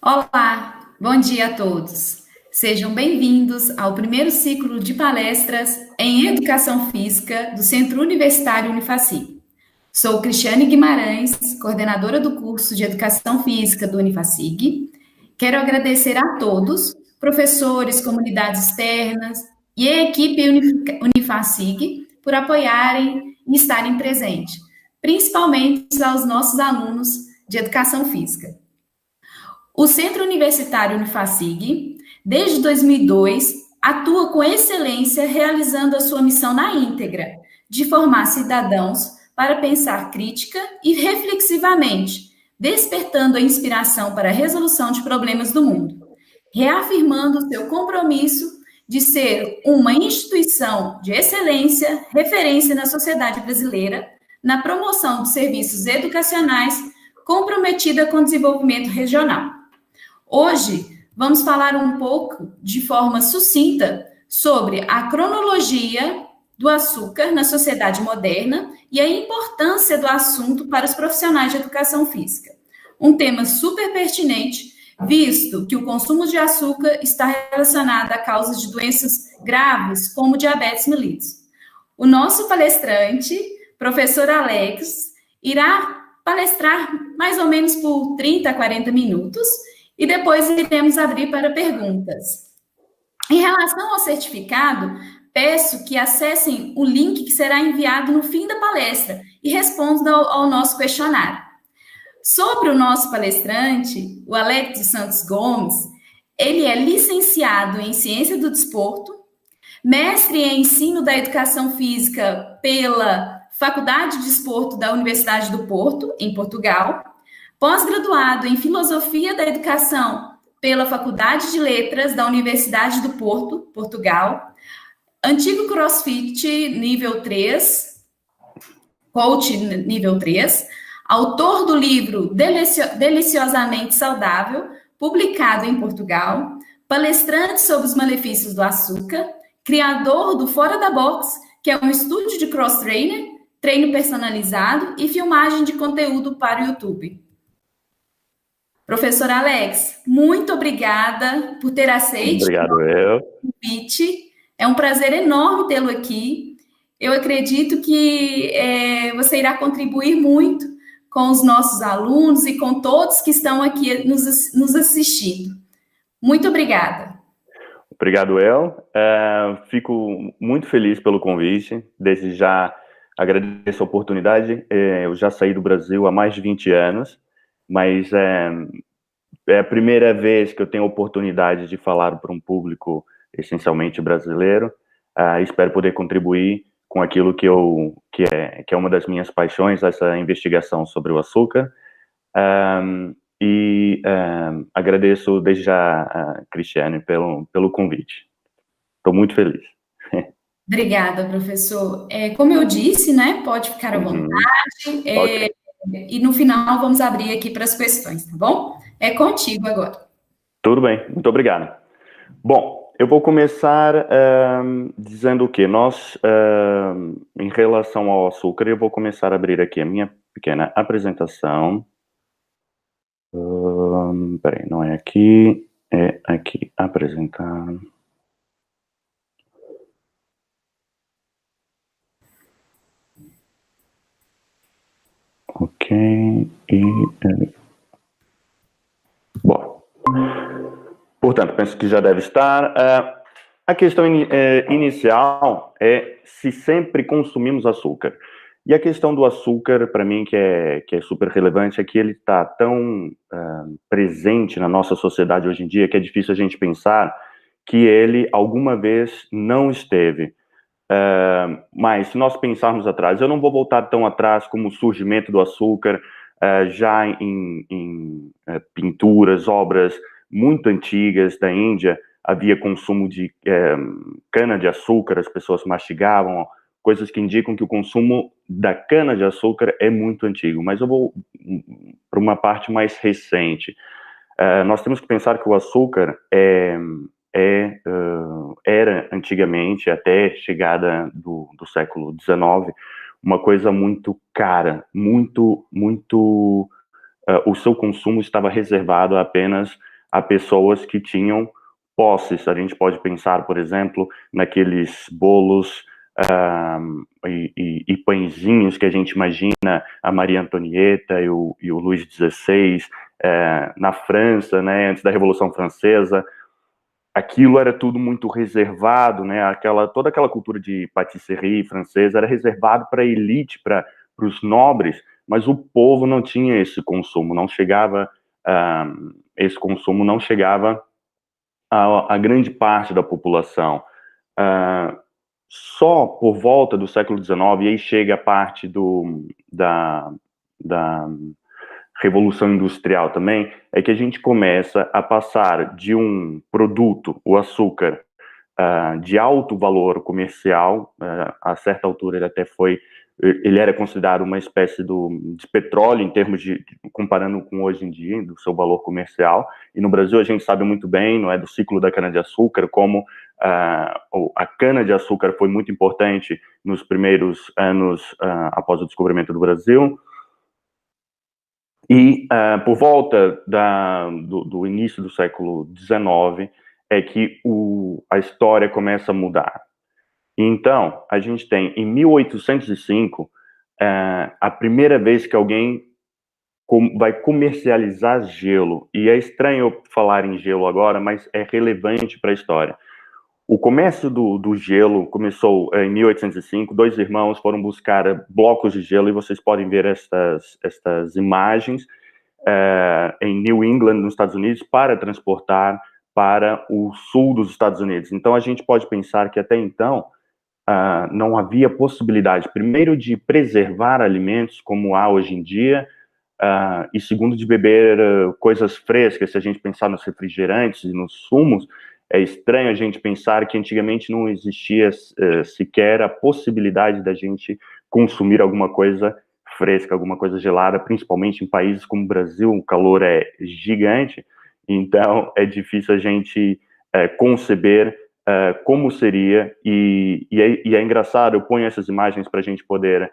Olá, bom dia a todos. Sejam bem-vindos ao primeiro ciclo de palestras em Educação Física do Centro Universitário Unifacig. Sou Cristiane Guimarães, coordenadora do curso de Educação Física do Unifacig. Quero agradecer a todos, professores, comunidades externas e a equipe Unifacig por apoiarem e estarem presentes, principalmente aos nossos alunos de Educação Física. O Centro Universitário Unifacig, desde 2002, atua com excelência realizando a sua missão na íntegra, de formar cidadãos para pensar crítica e reflexivamente, despertando a inspiração para a resolução de problemas do mundo, reafirmando o seu compromisso de ser uma instituição de excelência, referência na sociedade brasileira, na promoção dos serviços educacionais, comprometida com o desenvolvimento regional. Hoje, vamos falar um pouco, de forma sucinta, sobre a cronologia do açúcar na sociedade moderna e a importância do assunto para os profissionais de educação física. Um tema super pertinente, visto que o consumo de açúcar está relacionado a causas de doenças graves, como diabetes mellitus. O nosso palestrante, professor Alex, irá palestrar mais ou menos por 30 a 40 minutos, e depois iremos abrir para perguntas. Em relação ao certificado, peço que acessem o link que será enviado no fim da palestra e respondam ao nosso questionário. Sobre o nosso palestrante, o Alex dos Santos Gomes, ele é licenciado em Ciência do Desporto, mestre em Ensino da Educação Física pela Faculdade de Desporto da Universidade do Porto, em Portugal, pós-graduado em Filosofia da Educação pela Faculdade de Letras da Universidade do Porto, Portugal, antigo CrossFit nível 3, coach nível 3, autor do livro Deliciosamente Saudável, publicado em Portugal, palestrante sobre os malefícios do açúcar, criador do Fora da Box, que é um estúdio de cross-trainer, treino personalizado e filmagem de conteúdo para o YouTube. Professor Alex, muito obrigada por ter aceito o convite. É um prazer enorme tê-lo aqui. Eu acredito que você irá contribuir muito com os nossos alunos e com todos que estão aqui nos assistindo. Muito obrigada. Obrigado, El. Fico muito feliz pelo convite. Desde já agradeço a oportunidade. Eu já saí do Brasil há mais de 20 anos, mas é a primeira vez que eu tenho a oportunidade de falar para um público essencialmente brasileiro. Espero poder contribuir com aquilo que é uma das minhas paixões, essa investigação sobre o açúcar. Agradeço desde já, Cristiane, pelo convite. Estou muito feliz. Obrigada, professor. Como eu disse, né, pode ficar à vontade. Okay. E no final vamos abrir aqui para as questões, tá bom? É contigo agora. Tudo bem, muito obrigado. Bom, eu vou começar dizendo o quê? Em relação ao açúcar, eu vou começar a abrir aqui a minha pequena apresentação. Peraí, não é aqui, é aqui, apresentar. Ok, bom, portanto, penso que já deve estar. A questão inicial é se sempre consumimos açúcar. E a questão do açúcar, para mim, que é super relevante, é que ele está tão presente na nossa sociedade hoje em dia que é difícil a gente pensar que ele alguma vez não esteve. Mas se nós pensarmos atrás, eu não vou voltar tão atrás como o surgimento do açúcar, já em pinturas, obras muito antigas da Índia, havia consumo de cana-de-açúcar, as pessoas mastigavam, coisas que indicam que o consumo da cana-de-açúcar é muito antigo. Mas eu vou para uma parte mais recente. Nós temos que pensar que o açúcar era antigamente, até chegada do século XIX, uma coisa muito cara, o seu consumo estava reservado a apenas a pessoas que tinham posses. A gente pode pensar, por exemplo, naqueles bolos e pãezinhos que a gente imagina a Maria Antonieta e o Luís XVI na França, né, antes da Revolução Francesa. Aquilo era tudo muito reservado, né? Toda aquela cultura de patisserie francesa era reservado para a elite, para os nobres, mas o povo não tinha esse consumo, não chegava, esse consumo não chegava a grande parte da população. Só por volta do século XIX, e aí chega a parte da Revolução Industrial também, é que a gente começa a passar de um produto, o açúcar, de alto valor comercial, a certa altura ele era considerado uma espécie de petróleo em termos comparando com hoje em dia, do seu valor comercial, e no Brasil a gente sabe muito bem, não é, do ciclo da cana-de-açúcar, como a cana-de-açúcar foi muito importante nos primeiros anos após o descobrimento do Brasil. E por volta do início do século XIX é que a história começa a mudar. Então, a gente tem, em 1805, a primeira vez que alguém vai comercializar gelo. E é estranho eu falar em gelo agora, mas é relevante para a história. O comércio do gelo começou em 1805, dois irmãos foram buscar blocos de gelo, e vocês podem ver estas imagens em New England, nos Estados Unidos, para transportar para o sul dos Estados Unidos. Então, a gente pode pensar que até então não havia possibilidade, primeiro, de preservar alimentos como há hoje em dia, e segundo, de beber coisas frescas. Se a gente pensar nos refrigerantes e nos sumos, é estranho a gente pensar que antigamente não existia sequer a possibilidade da gente consumir alguma coisa fresca, alguma coisa gelada, principalmente em países como o Brasil, o calor é gigante, então é difícil a gente conceber como seria, e é engraçado, eu ponho essas imagens para a gente poder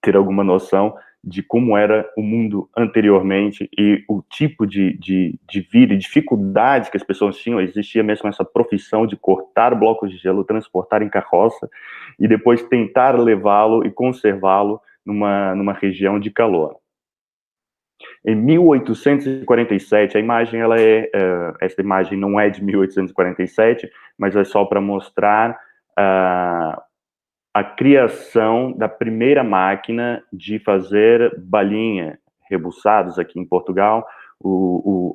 ter alguma noção de como era o mundo anteriormente e o tipo de vida e dificuldade que as pessoas tinham. Existia mesmo essa profissão de cortar blocos de gelo, transportar em carroça e depois tentar levá-lo e conservá-lo numa região de calor. Em 1847, a imagem, essa imagem não é de 1847, mas é só para mostrar a criação da primeira máquina de fazer balinha, rebuçados aqui em Portugal.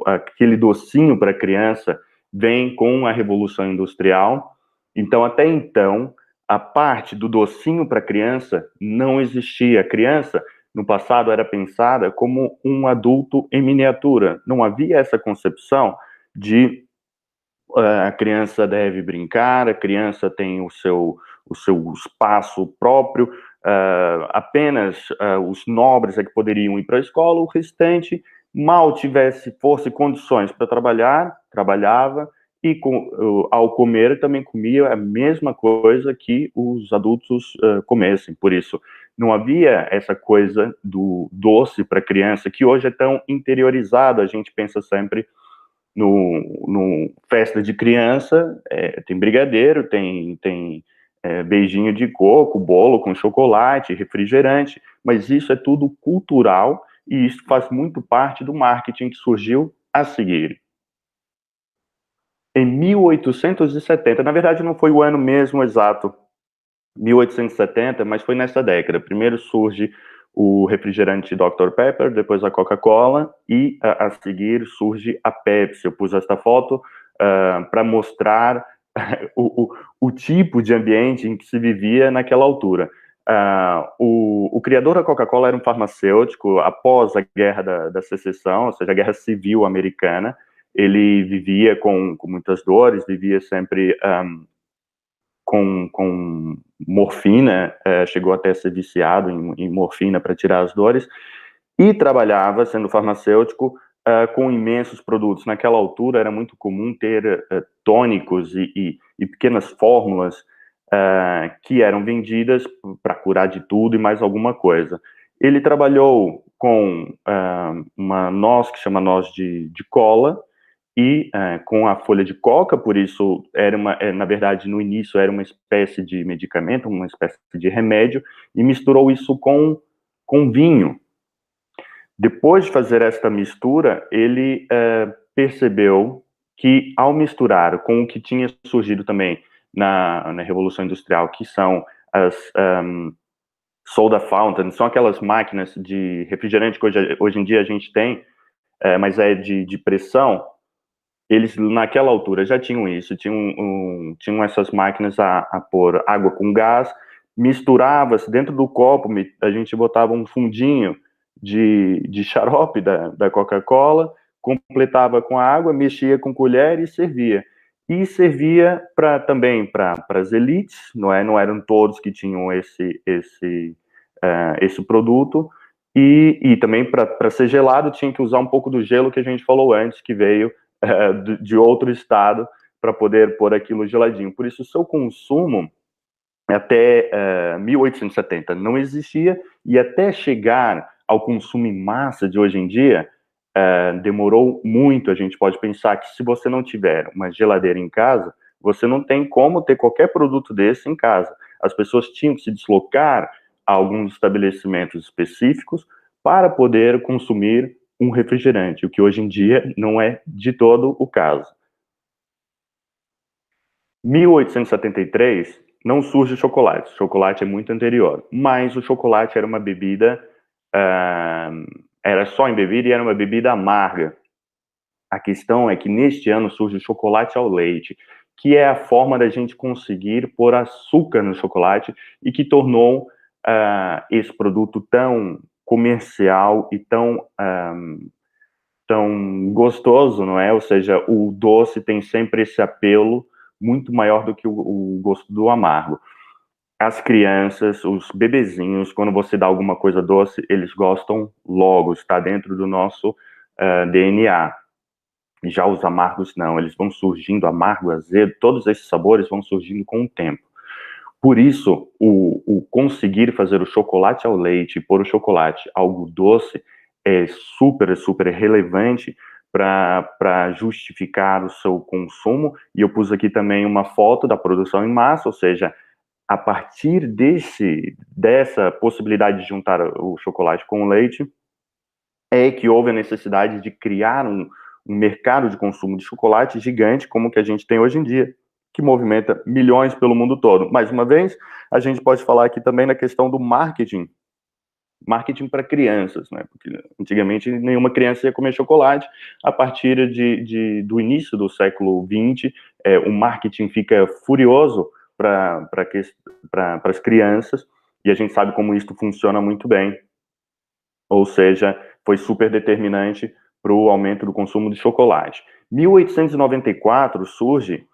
Aquele docinho para criança vem com a Revolução Industrial. Então, até então, a parte do docinho para criança não existia. A criança, no passado, era pensada como um adulto em miniatura. Não havia essa concepção de a criança deve brincar, a criança tem o seu espaço próprio, apenas os nobres é que poderiam ir para a escola, o restante, mal fosse condições para trabalhar, trabalhava, e ao comer também comia a mesma coisa que os adultos comessem. Por isso, não havia essa coisa do doce para criança, que hoje é tão interiorizado. A gente pensa sempre no festa de criança, tem brigadeiro, tem beijinho de coco, bolo com chocolate, refrigerante, mas isso é tudo cultural, e isso faz muito parte do marketing que surgiu a seguir. Em 1870, na verdade não foi o ano mesmo exato, 1870, mas foi nessa década. Primeiro surge o refrigerante Dr. Pepper, depois a Coca-Cola, e a seguir surge a Pepsi. Eu pus esta foto para mostrar o tipo de ambiente em que se vivia naquela altura. O criador da Coca-Cola era um farmacêutico. Após a Guerra da Secessão, ou seja, a Guerra Civil Americana, ele vivia com muitas dores, vivia sempre com morfina, chegou até a ser viciado em morfina para tirar as dores, e trabalhava, sendo farmacêutico, com imensos produtos. Naquela altura era muito comum ter tônicos e pequenas fórmulas que eram vendidas para curar de tudo e mais alguma coisa. Ele trabalhou com uma noz que chama noz de cola e com a folha de coca, por isso na verdade, no início era uma espécie de medicamento, uma espécie de remédio, e misturou isso com vinho. Depois de fazer esta mistura, ele percebeu que, ao misturar com o que tinha surgido também na Revolução Industrial, que são as soda fountain, são aquelas máquinas de refrigerante que hoje em dia a gente tem, mas é de pressão. Eles, naquela altura, já tinham isso, tinham essas máquinas a pôr água com gás, misturava-se dentro do copo, a gente botava um fundinho de xarope da Coca-Cola, completava com a água, mexia com colher e servia. E servia também para as elites, não eram todos que tinham esse produto, e também para ser gelado tinha que usar um pouco do gelo que a gente falou antes, que veio de outro estado, para poder pôr aquilo geladinho. Por isso, o seu consumo até 1870 não existia, e até chegar ao consumo em massa de hoje em dia, demorou muito. A gente pode pensar que se você não tiver uma geladeira em casa, você não tem como ter qualquer produto desse em casa. As pessoas tinham que se deslocar a alguns estabelecimentos específicos para poder consumir um refrigerante, o que hoje em dia não é de todo o caso. 1873 não surge o chocolate. O chocolate é muito anterior, mas o chocolate era uma bebida, era só em bebida e era uma bebida amarga. A questão é que neste ano surge o chocolate ao leite, que é a forma da gente conseguir pôr açúcar no chocolate e que tornou esse produto tão comercial e tão gostoso, não é? Ou seja, o doce tem sempre esse apelo muito maior do que o gosto do amargo. As crianças, os bebezinhos, quando você dá alguma coisa doce, eles gostam logo, está dentro do nosso DNA. Já os amargos não, eles vão surgindo, amargo, azedo, todos esses sabores vão surgindo com o tempo. Por isso, o conseguir fazer o chocolate ao leite, pôr o chocolate algo doce, é super, super relevante para justificar o seu consumo. E eu pus aqui também uma foto da produção em massa, ou seja, a partir dessa possibilidade de juntar o chocolate com o leite, é que houve a necessidade de criar um mercado de consumo de chocolate gigante, como o que a gente tem hoje em dia, que movimenta milhões pelo mundo todo. Mais uma vez, a gente pode falar aqui também na questão do marketing para crianças, né? Porque antigamente nenhuma criança ia comer chocolate. A partir do início do século XX, o marketing fica furioso para as crianças, e a gente sabe como isso funciona muito bem. Ou seja, foi super determinante para o aumento do consumo de chocolate. 1894 surge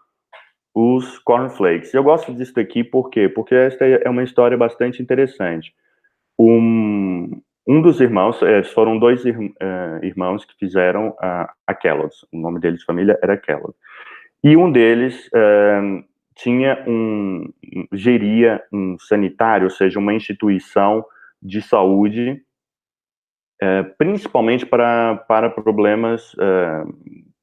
os cornflakes. Eu gosto disso aqui por quê? Porque esta é uma história bastante interessante. Um dos irmãos, foram dois irmãos que fizeram a Kellogg's. O nome deles de família era Kellogg. E um deles geria um sanitário, ou seja, uma instituição de saúde, principalmente para problemas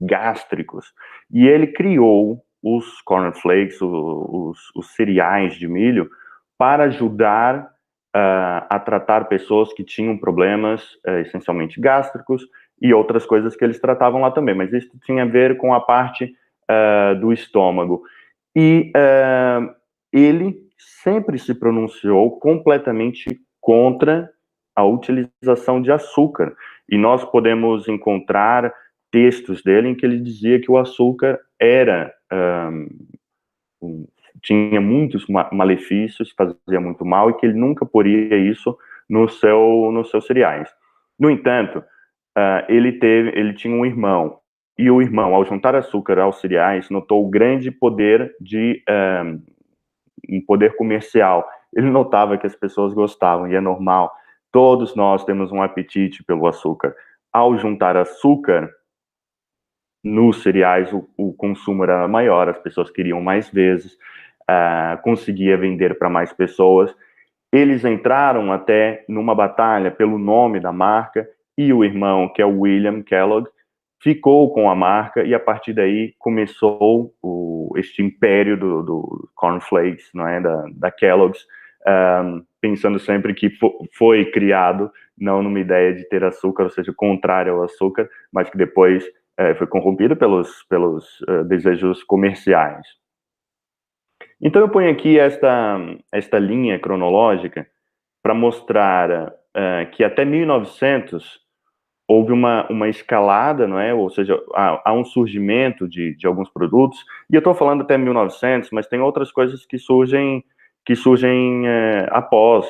gástricos. E ele criou os cornflakes, os cereais de milho, para ajudar a tratar pessoas que tinham problemas essencialmente gástricos e outras coisas que eles tratavam lá também, mas isso tinha a ver com a parte do estômago. E ele sempre se pronunciou completamente contra a utilização de açúcar, e nós podemos encontrar textos dele em que ele dizia que o açúcar tinha muitos malefícios, fazia muito mal, e que ele nunca poria isso nos seus cereais. No entanto, ele tinha um irmão, e o irmão, ao juntar açúcar aos cereais, notou o grande poder um poder comercial. Ele notava que as pessoas gostavam, e é normal. Todos nós temos um apetite pelo açúcar. Ao juntar açúcar nos cereais, o consumo era maior, as pessoas queriam mais vezes, conseguia vender para mais pessoas, Eles entraram até numa batalha pelo nome da marca, e o irmão, que é o William Kellogg, ficou com a marca, e a partir daí começou este império do cornflakes, não é, da Kellogg's, pensando sempre que foi criado não numa ideia de ter açúcar, ou seja, contrário ao açúcar, mas que depois foi corrompido pelos desejos comerciais. Então eu ponho aqui esta linha cronológica para mostrar que até 1900 houve uma escalada, não é? Ou seja, há um surgimento de alguns produtos, e eu estou falando até 1900, mas tem outras coisas que surgem após.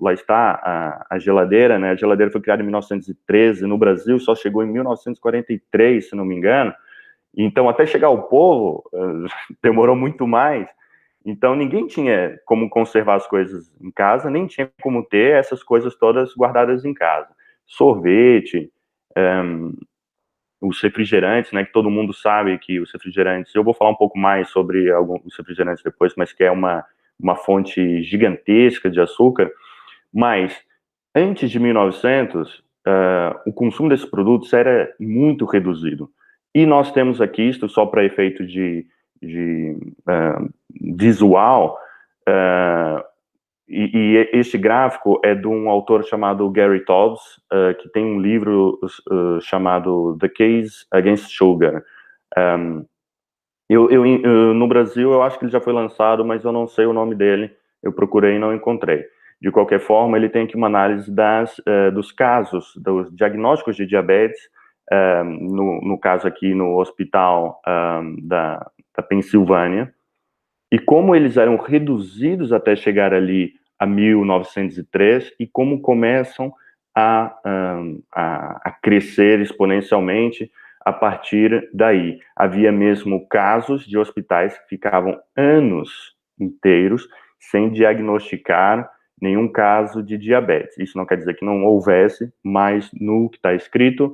Lá está a geladeira, né? A geladeira foi criada em 1913, no Brasil só chegou em 1943, se não me engano. Então, até chegar ao povo, demorou muito mais. Então, ninguém tinha como conservar as coisas em casa, nem tinha como ter essas coisas todas guardadas em casa. Sorvete, os refrigerantes, né, que todo mundo sabe que os refrigerantes, eu vou falar um pouco mais sobre alguns refrigerantes depois, mas que é uma fonte gigantesca de açúcar. Mas, antes de 1900, o consumo desses produtos era muito reduzido. E nós temos aqui, isto só para efeito de visual, e este gráfico é de um autor chamado Gary Taubes, que tem um livro chamado The Case Against Sugar. No Brasil, eu acho que ele já foi lançado, mas eu não sei o nome dele. Eu procurei e não encontrei. De qualquer forma, ele tem aqui uma análise dos casos, dos diagnósticos de diabetes, no caso aqui no hospital da Pensilvânia, e como eles eram reduzidos até chegar ali a 1903, e como começam a crescer exponencialmente a partir daí. Havia mesmo casos de hospitais que ficavam anos inteiros sem diagnosticar nenhum caso de diabetes. Isso não quer dizer que não houvesse, mas no que está escrito,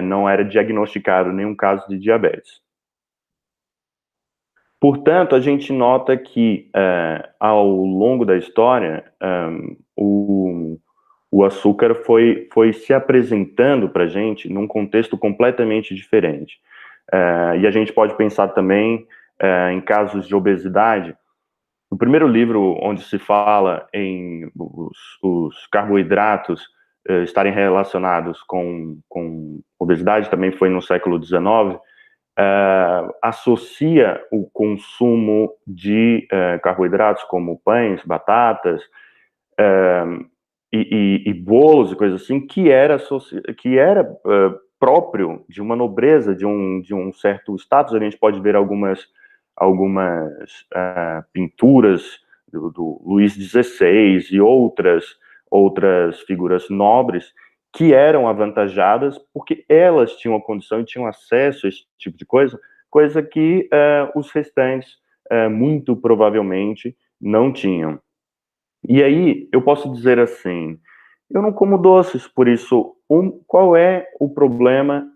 não era diagnosticado nenhum caso de diabetes. Portanto, a gente nota que, ao longo da história, o açúcar foi se apresentando para a gente num contexto completamente diferente. E a gente pode pensar também em casos de obesidade. No primeiro livro, onde se fala em os carboidratos estarem relacionados com obesidade, também foi no século XIX, associa o consumo de carboidratos como pães, batatas e bolos e coisas assim, que era próprio de uma nobreza, de um certo status. A gente pode ver algumas pinturas do Luís XVI e outras figuras nobres que eram avantajadas porque elas tinham a condição e tinham acesso a esse tipo de coisa que os restantes muito provavelmente não tinham. E aí eu posso dizer assim, eu não como doces, por isso, qual é o problema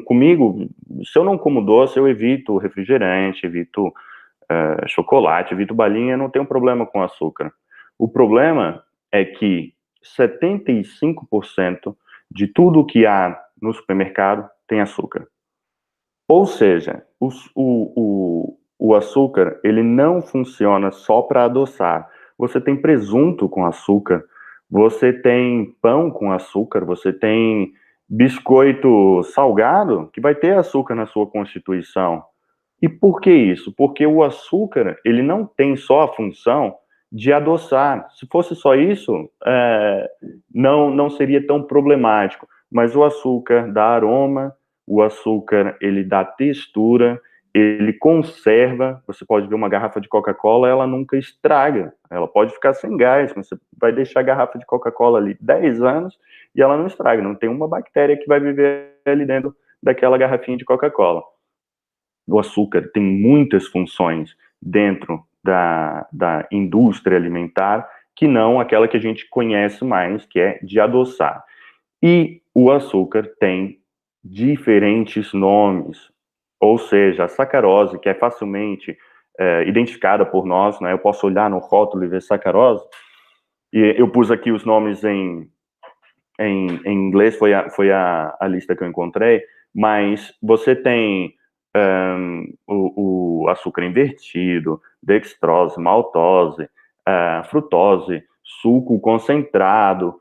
comigo? Se eu não como doce, eu evito refrigerante, evito chocolate, evito balinha, não tenho problema com açúcar. O problema é que 75% de tudo que há no supermercado tem açúcar. Ou seja, o açúcar, ele não funciona só para adoçar. Você tem presunto com açúcar, você tem pão com açúcar, você tem biscoito salgado, que vai ter açúcar na sua constituição. E por que isso? Porque o açúcar, ele não tem só a função de adoçar. Se fosse só isso, não seria tão problemático. Mas o açúcar dá aroma, o açúcar, ele dá textura, ele conserva. Você pode ver uma garrafa de Coca-Cola, ela nunca estraga. Ela pode ficar sem gás, mas você vai deixar a garrafa de Coca-Cola ali 10 anos e ela não estraga. Não tem uma bactéria que vai viver ali dentro daquela garrafinha de Coca-Cola. O açúcar tem muitas funções dentro da indústria alimentar, que não aquela que a gente conhece mais, que é de adoçar. E o açúcar tem diferentes nomes, ou seja, a sacarose, que é facilmente identificada por nós, né? Eu posso olhar no rótulo e ver sacarose. E eu pus aqui os nomes em inglês, foi a lista que eu encontrei, mas você tem o açúcar invertido, dextrose, maltose, frutose, suco concentrado,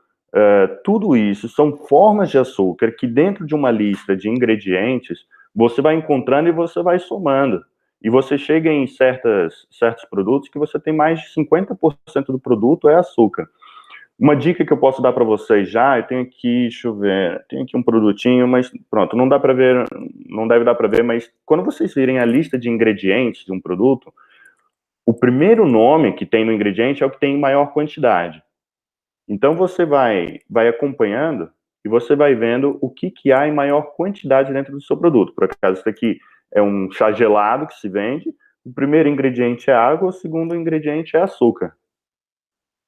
tudo isso são formas de açúcar que dentro de uma lista de ingredientes você vai encontrando e você vai somando. E você chega em certos produtos que você tem mais de 50% do produto é açúcar. Uma dica que eu posso dar para vocês já, eu tenho aqui, deixa eu ver, tenho aqui um produtinho, mas pronto, não dá para ver, não deve dar para ver, mas quando vocês virem a lista de ingredientes de um produto, o primeiro nome que tem no ingrediente é o que tem em maior quantidade. Então você vai acompanhando e você vai vendo o que há em maior quantidade dentro do seu produto. Por acaso, isso aqui é um chá gelado que se vende, o primeiro ingrediente é água, o segundo ingrediente é açúcar.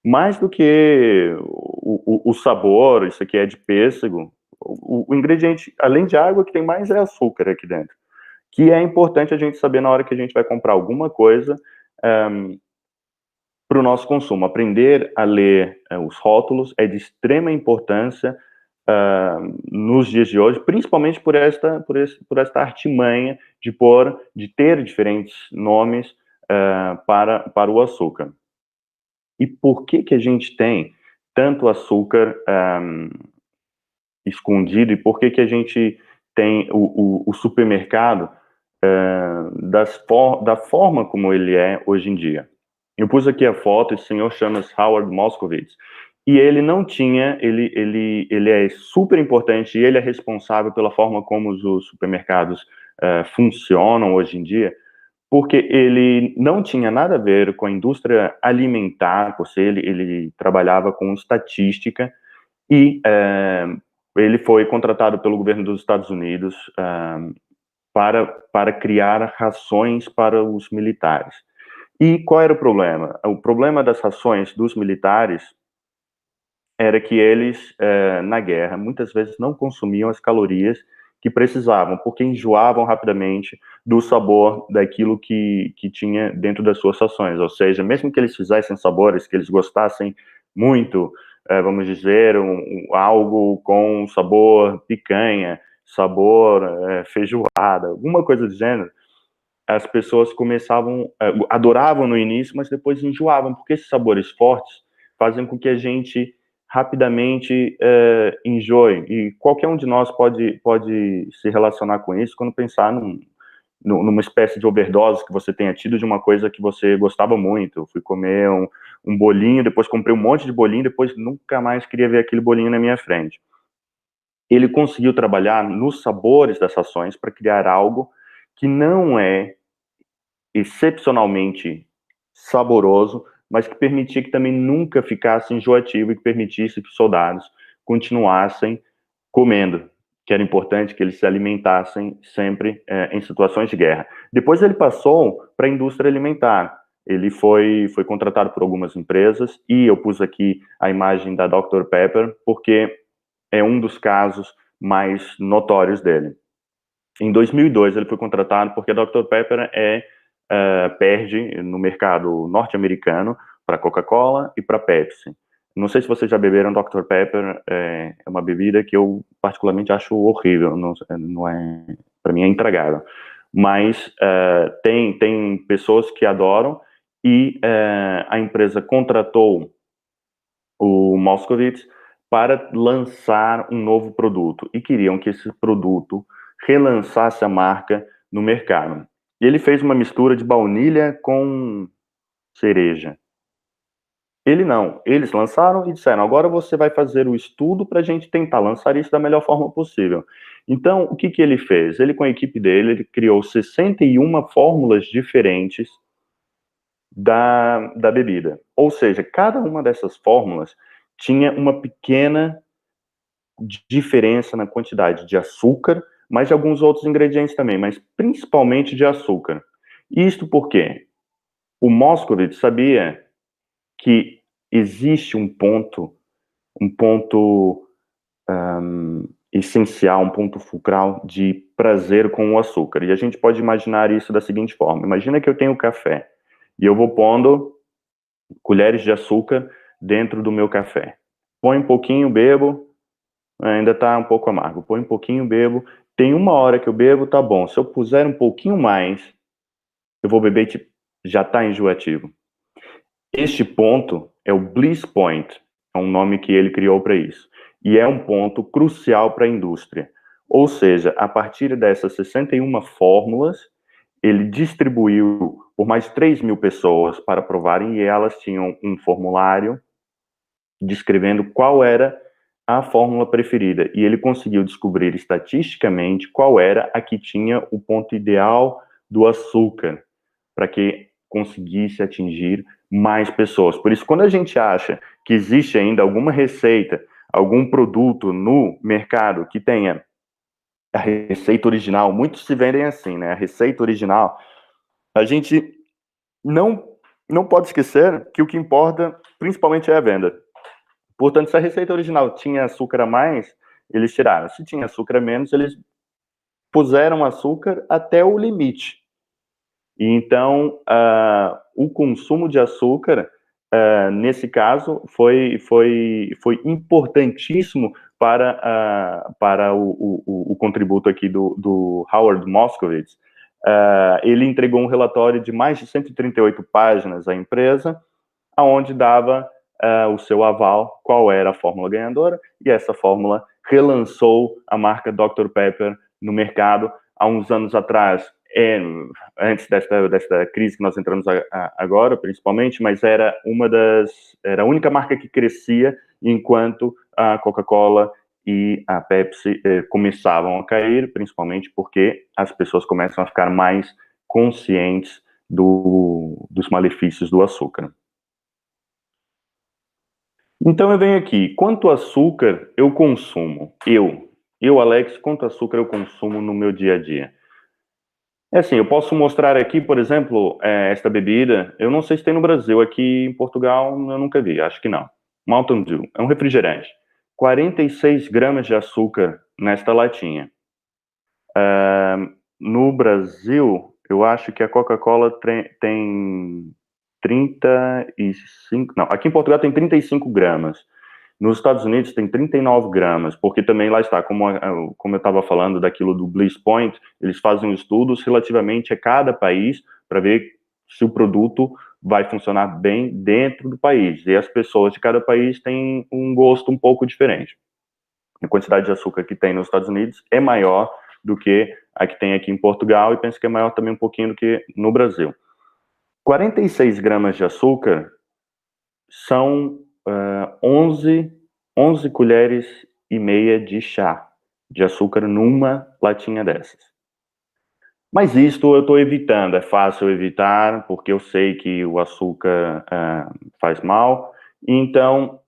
Mais do que o sabor, isso aqui é de pêssego, o ingrediente, além de água, que tem mais é açúcar aqui dentro. Que é importante a gente saber na hora que a gente vai comprar alguma coisa para o nosso consumo. Aprender a ler os rótulos é de extrema importância nos dias de hoje, principalmente por esta artimanha de ter diferentes nomes para o açúcar. E por que a gente tem tanto açúcar escondido e por que a gente tem o supermercado da forma como ele é hoje em dia? Eu pus aqui a foto, esse senhor chama-se Howard Moskowitz, e ele não tinha, ele é super importante e ele é responsável pela forma como os supermercados funcionam hoje em dia, porque ele não tinha nada a ver com a indústria alimentar, por ser ele trabalhava com estatística e ele foi contratado pelo governo dos Estados Unidos para criar rações para os militares. E qual era o problema? O problema das rações dos militares era que eles, na guerra, muitas vezes não consumiam as calorias que precisavam, porque enjoavam rapidamente do sabor daquilo que tinha dentro das suas rações. Ou seja, mesmo que eles fizessem sabores que eles gostassem muito, vamos dizer, algo com sabor picanha, sabor feijoada, alguma coisa do gênero, as pessoas adoravam no início, mas depois enjoavam, porque esses sabores fortes fazem com que a gente rapidamente enjoe. E qualquer um de nós pode se relacionar com isso quando pensar numa espécie de overdose que você tenha tido de uma coisa que você gostava muito. Eu fui comer um bolinho, depois comprei um monte de bolinho, depois nunca mais queria ver aquele bolinho na minha frente. Ele conseguiu trabalhar nos sabores das rações para criar algo que não é excepcionalmente saboroso, mas que permitia que também nunca ficasse enjoativo e que permitisse que os soldados continuassem comendo, que era importante que eles se alimentassem sempre em situações de guerra. Depois ele passou para a indústria alimentar. Ele foi contratado por algumas empresas e eu pus aqui a imagem da Dr. Pepper porque é um dos casos mais notórios dele. Em 2002 ele foi contratado porque a Dr. Pepper perde no mercado norte-americano para Coca-Cola e para Pepsi. Não sei se vocês já beberam Dr. Pepper, é uma bebida que eu particularmente acho horrível, não é, para mim é intragável. Mas tem pessoas que adoram e a empresa contratou o Moskowitz para lançar um novo produto e queriam que esse produto relançasse a marca no mercado. E ele fez uma mistura de baunilha com cereja. Ele não. Eles lançaram e disseram, agora você vai fazer o estudo para a gente tentar lançar isso da melhor forma possível. Então, o que ele fez? Ele, com a equipe dele, ele criou 61 fórmulas diferentes da bebida. Ou seja, cada uma dessas fórmulas tinha uma pequena diferença na quantidade de açúcar, mas de alguns outros ingredientes também, mas principalmente de açúcar. Isto porque o Moskowitz sabia que existe um ponto essencial, um ponto fulcral de prazer com o açúcar. E a gente pode imaginar isso da seguinte forma: imagina que eu tenho café e eu vou pondo colheres de açúcar dentro do meu café. Põe um pouquinho, bebo, ainda está um pouco amargo. Põe um pouquinho, bebo. Tem uma hora que eu bebo, tá bom. Se eu puser um pouquinho mais, eu vou beber, tipo, já está enjoativo. Este ponto é o Bliss Point, é um nome que ele criou para isso. E é um ponto crucial para a indústria. Ou seja, a partir dessas 61 fórmulas, ele distribuiu por mais de 3 mil pessoas para provarem, e elas tinham um formulário descrevendo qual era a fórmula preferida. E ele conseguiu descobrir estatisticamente qual era a que tinha o ponto ideal do açúcar, para que conseguisse atingir mais pessoas. Por isso, quando a gente acha que existe ainda alguma receita, algum produto no mercado que tenha a receita original, muitos se vendem assim, né? A receita original, a gente não, não pode esquecer que o que importa principalmente é a venda. Portanto, se a receita original tinha açúcar a mais, eles tiraram. Se tinha açúcar a menos, eles puseram açúcar até o limite. E então, o consumo de açúcar, nesse caso, foi importantíssimo para o contributo aqui do Howard Moskowitz. Ele entregou um relatório de mais de 138 páginas à empresa, onde dava o seu aval, qual era a fórmula ganhadora, e essa fórmula relançou a marca Dr. Pepper no mercado há uns anos atrás, antes desta crise que nós entramos agora, principalmente, mas era a única marca que crescia enquanto a Coca-Cola e a Pepsi começavam a cair, principalmente porque as pessoas começam a ficar mais conscientes dos malefícios do açúcar. Então eu venho aqui, quanto açúcar eu consumo? Alex, quanto açúcar eu consumo no meu dia a dia? É assim, eu posso mostrar aqui, por exemplo, esta bebida, eu não sei se tem no Brasil, aqui em Portugal eu nunca vi, acho que não. Mountain Dew, é um refrigerante. 46 gramas de açúcar nesta latinha. No Brasil, eu acho que a Coca-Cola tem 35, não, aqui em Portugal tem 35 gramas. Nos Estados Unidos tem 39 gramas, porque também lá está, como eu estava falando daquilo do Bliss Point, eles fazem estudos relativamente a cada país para ver se o produto vai funcionar bem dentro do país. E as pessoas de cada país têm um gosto um pouco diferente. A quantidade de açúcar que tem nos Estados Unidos é maior do que a que tem aqui em Portugal, e penso que é maior também um pouquinho do que no Brasil. 46 gramas de açúcar são 11 colheres e meia de chá de açúcar numa latinha dessas. Mas isto eu estou evitando, é fácil evitar, porque eu sei que o açúcar faz mal. Então,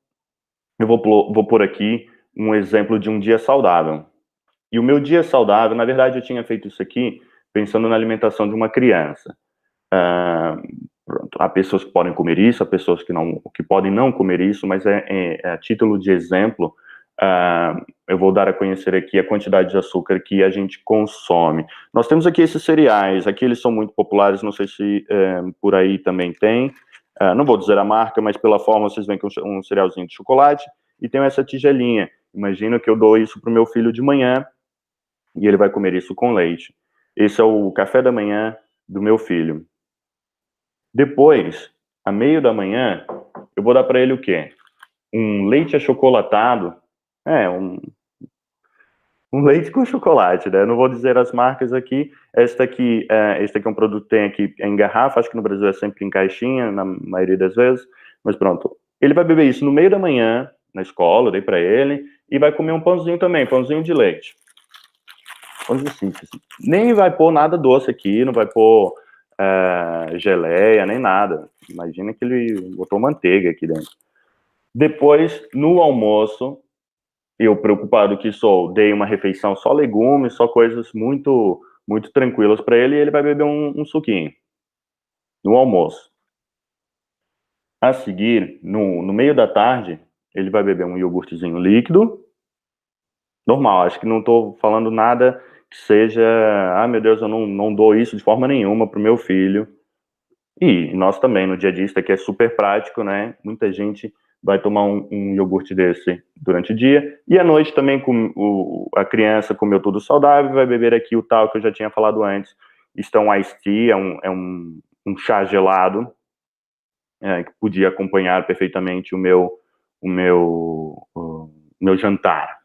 eu vou pôr aqui um exemplo de um dia saudável. E o meu dia saudável, na verdade, eu tinha feito isso aqui pensando na alimentação de uma criança. Pronto, há pessoas que podem comer isso, há pessoas que podem não comer isso, mas a título de exemplo, eu vou dar a conhecer aqui a quantidade de açúcar que a gente consome. Nós temos aqui esses cereais, aqui eles são muito populares, não sei se por aí também tem, não vou dizer a marca, mas pela forma vocês veem que é um cerealzinho de chocolate, e tem essa tigelinha. Imagina que eu dou isso para o meu filho de manhã, e ele vai comer isso com leite. Esse é o café da manhã do meu filho. Depois, a meio da manhã, eu vou dar para ele o quê? Um leite achocolatado. Um leite com chocolate, né? Eu não vou dizer as marcas aqui. Este aqui é um produto que tem aqui em garrafa. Acho que no Brasil é sempre em caixinha, na maioria das vezes. Mas pronto. Ele vai beber isso no meio da manhã, na escola, eu dei para ele. E vai comer um pãozinho também, pãozinho de leite. Pãozinho simples. Nem vai pôr nada doce aqui, não vai pôr geleia, nem nada. Imagina que ele botou manteiga aqui dentro. Depois, no almoço, eu, preocupado que sou, dei uma refeição só legumes, só coisas muito, muito tranquilas para ele, e ele vai beber um suquinho no almoço. A seguir, no meio da tarde, ele vai beber um iogurtezinho líquido, normal. Acho que não estou falando nada que seja, meu Deus, eu não dou isso de forma nenhuma para o meu filho. E nós também, no dia a dia, isso aqui é super prático, né? Muita gente vai tomar um iogurte desse durante o dia. E à noite também a criança comeu tudo saudável, vai beber aqui o tal que eu já tinha falado antes. Isto é um iced tea, um chá gelado, que podia acompanhar perfeitamente o meu jantar.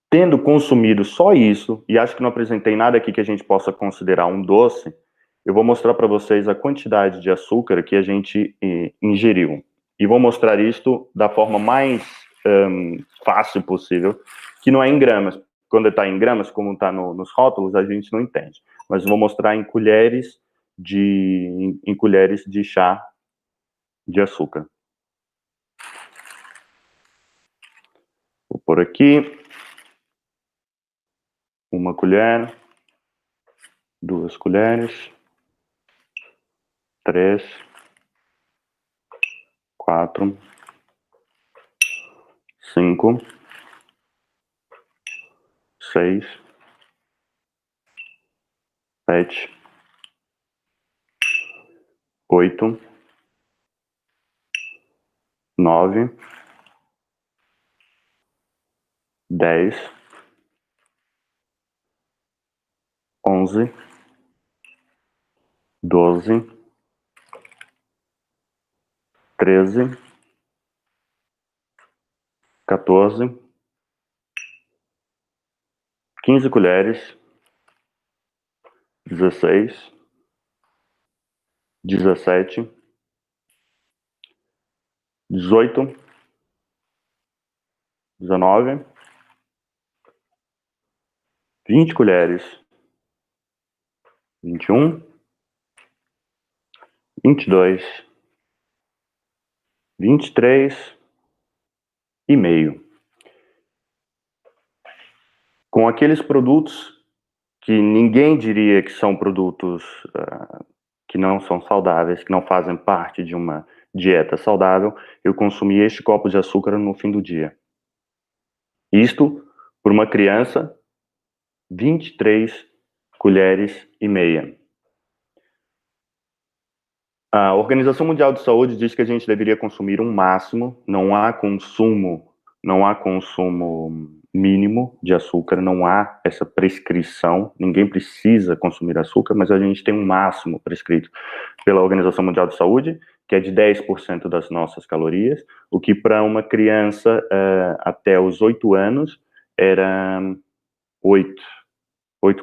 Tendo consumido só isso, e acho que não apresentei nada aqui que a gente possa considerar um doce, eu vou mostrar para vocês a quantidade de açúcar que a gente ingeriu. E vou mostrar isto da forma mais fácil possível, que não é em gramas. Quando está em gramas, como está nos rótulos, a gente não entende. Mas vou mostrar em colheres de chá de açúcar. Vou pôr aqui 1 colher, 2 colheres, 3, 4, 5, 6, 7, 8, 9, 10, 11, 12, 13, 14, 15 colheres, 16, 17, 18, 19, 20 colheres, 21, 22, 23 e meio. Com aqueles produtos que ninguém diria que são produtos que não são saudáveis, que não fazem parte de uma dieta saudável, eu consumi este copo de açúcar no fim do dia. Isto, por uma criança, 23 colheres e meia. A Organização Mundial de Saúde diz que a gente deveria consumir um máximo, não há consumo mínimo de açúcar, não há essa prescrição, ninguém precisa consumir açúcar, mas a gente tem um máximo prescrito pela Organização Mundial de Saúde, que é de 10% das nossas calorias, o que para uma criança até os 8 anos era 8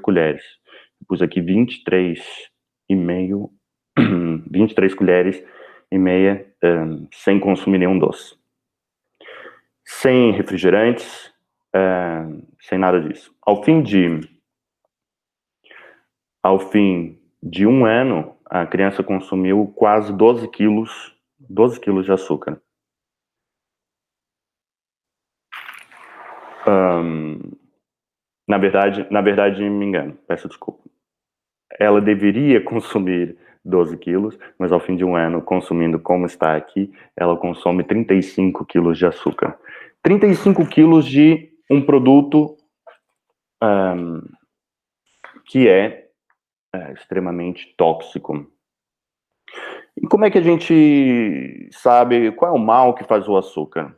colheres. Pus aqui 23 colheres e meia, sem consumir nenhum doce. Sem refrigerantes, sem nada disso. Ao fim de 1 ano, a criança consumiu quase 12 quilos de açúcar. Na verdade, me engano, peço desculpa. Ela deveria consumir 12 quilos, mas ao fim de 1 ano, consumindo como está aqui, ela consome 35 quilos de açúcar. 35 quilos de um produto que é extremamente tóxico. E como é que a gente sabe qual é o mal que faz o açúcar?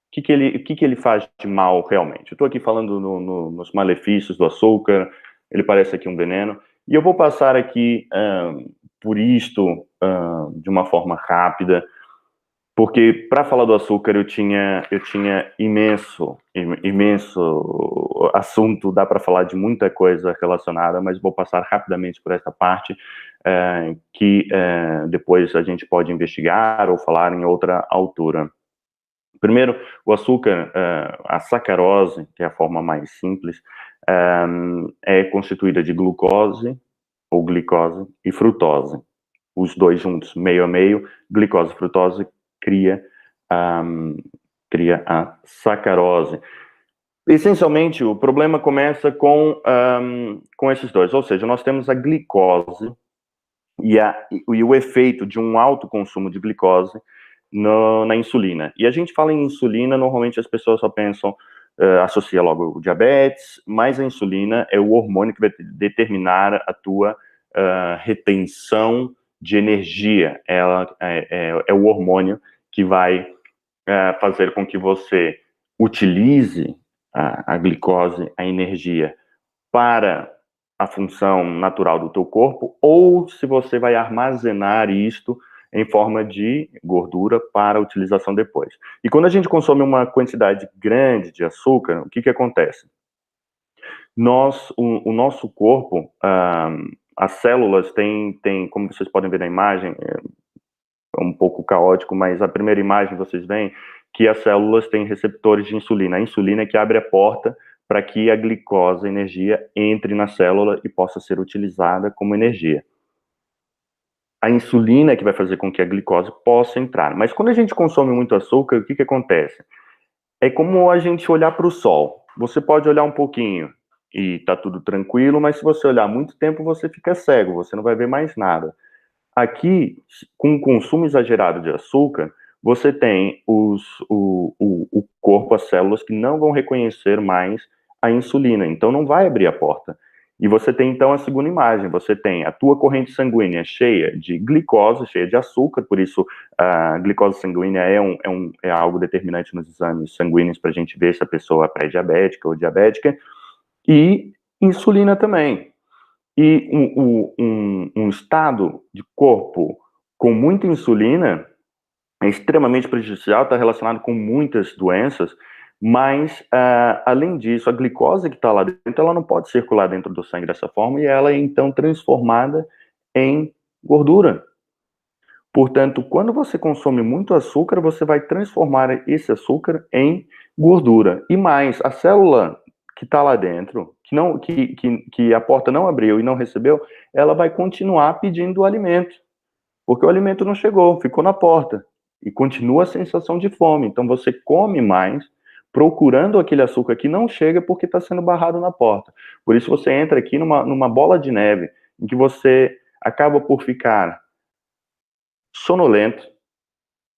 O que ele faz de mal realmente? Eu estou aqui falando nos malefícios do açúcar, ele parece aqui um veneno, e eu vou passar aqui por isto de uma forma rápida, porque para falar do açúcar eu tinha imenso assunto, dá para falar de muita coisa relacionada, mas vou passar rapidamente por essa parte, que depois a gente pode investigar ou falar em outra altura. Primeiro, o açúcar, a sacarose, que é a forma mais simples, é constituída de glucose ou glicose e frutose. Os dois juntos, meio a meio, glicose e frutose, cria a sacarose. Essencialmente, o problema começa com esses dois, ou seja, nós temos a glicose e o efeito de um alto consumo de glicose na insulina. E a gente fala em insulina, normalmente as pessoas só pensam associa logo o diabetes, mas a insulina é o hormônio que vai determinar a tua retenção de energia. Ela é o hormônio que vai fazer com que você utilize a glicose, a energia, para a função natural do teu corpo, ou se você vai armazenar isto em forma de gordura para utilização depois. E quando a gente consome uma quantidade grande de açúcar, o que acontece? O nosso corpo, as células têm, como vocês podem ver na imagem, é um pouco caótico, mas a primeira imagem vocês veem que as células têm receptores de insulina. A insulina é que abre a porta para que a glicose, a energia, entre na célula e possa ser utilizada como energia. A insulina é que vai fazer com que a glicose possa entrar. Mas quando a gente consome muito açúcar, o que acontece? É como a gente olhar para o sol. Você pode olhar um pouquinho e tá tudo tranquilo, mas se você olhar muito tempo, você fica cego, você não vai ver mais nada. Aqui, com o consumo exagerado de açúcar, você tem o corpo, as células que não vão reconhecer mais a insulina, então não vai abrir a porta. E você tem, então, a segunda imagem, você tem a tua corrente sanguínea cheia de glicose, cheia de açúcar, por isso a glicose sanguínea é algo determinante nos exames sanguíneos para a gente ver se a pessoa é pré-diabética ou diabética, e insulina também. E um estado de corpo com muita insulina é extremamente prejudicial, está relacionado com muitas doenças, mas, além disso, a glicose que está lá dentro, ela não pode circular dentro do sangue dessa forma, e ela é, então, transformada em gordura. Portanto, quando você consome muito açúcar, você vai transformar esse açúcar em gordura. E mais, a célula que está lá dentro, que a porta não abriu e não recebeu, ela vai continuar pedindo o alimento, porque o alimento não chegou, ficou na porta, e continua a sensação de fome. Então você come mais, procurando aquele açúcar que não chega porque está sendo barrado na porta. Por isso você entra aqui numa bola de neve, em que você acaba por ficar sonolento,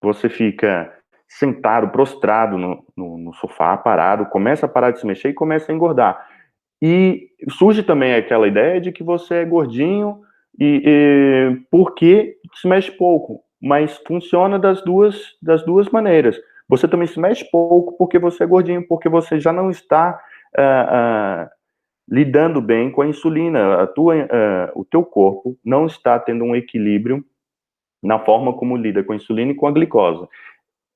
você fica sentado, prostrado no sofá, parado, começa a parar de se mexer e começa a engordar. E surge também aquela ideia de que você é gordinho porque se mexe pouco, mas funciona das duas maneiras. Você também se mexe pouco porque você é gordinho, porque você já não está lidando bem com a insulina. O teu corpo não está tendo um equilíbrio na forma como lida com a insulina e com a glicose.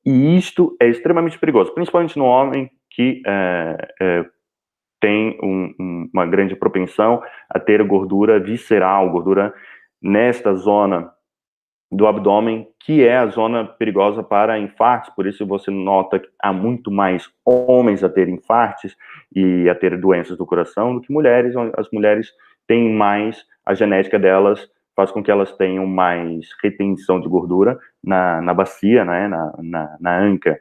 E isto é extremamente perigoso, principalmente no homem que tem uma grande propensão a ter gordura visceral, gordura nesta zona do abdômen, que é a zona perigosa para infartos. Por isso você nota que há muito mais homens a ter infartos e a ter doenças do coração do que mulheres. As mulheres têm mais, a genética delas faz com que elas tenham mais retenção de gordura na bacia, né, na anca.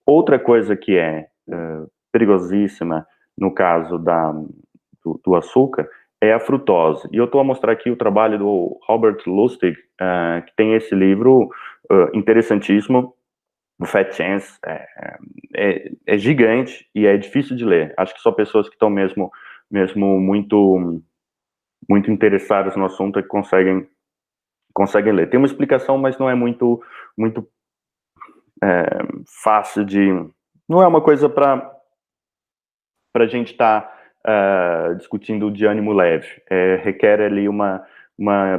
Outra coisa que é perigosíssima no caso do açúcar é a frutose. E eu estou a mostrar aqui o trabalho do Robert Lustig, que tem esse livro interessantíssimo, o Fat Chance. É gigante e é difícil de ler. Acho que só pessoas que estão mesmo muito interessadas no assunto é que conseguem ler. Tem uma explicação, mas não é muito fácil de... Não é uma coisa para a gente estar discutindo de ânimo leve. Requer ali uma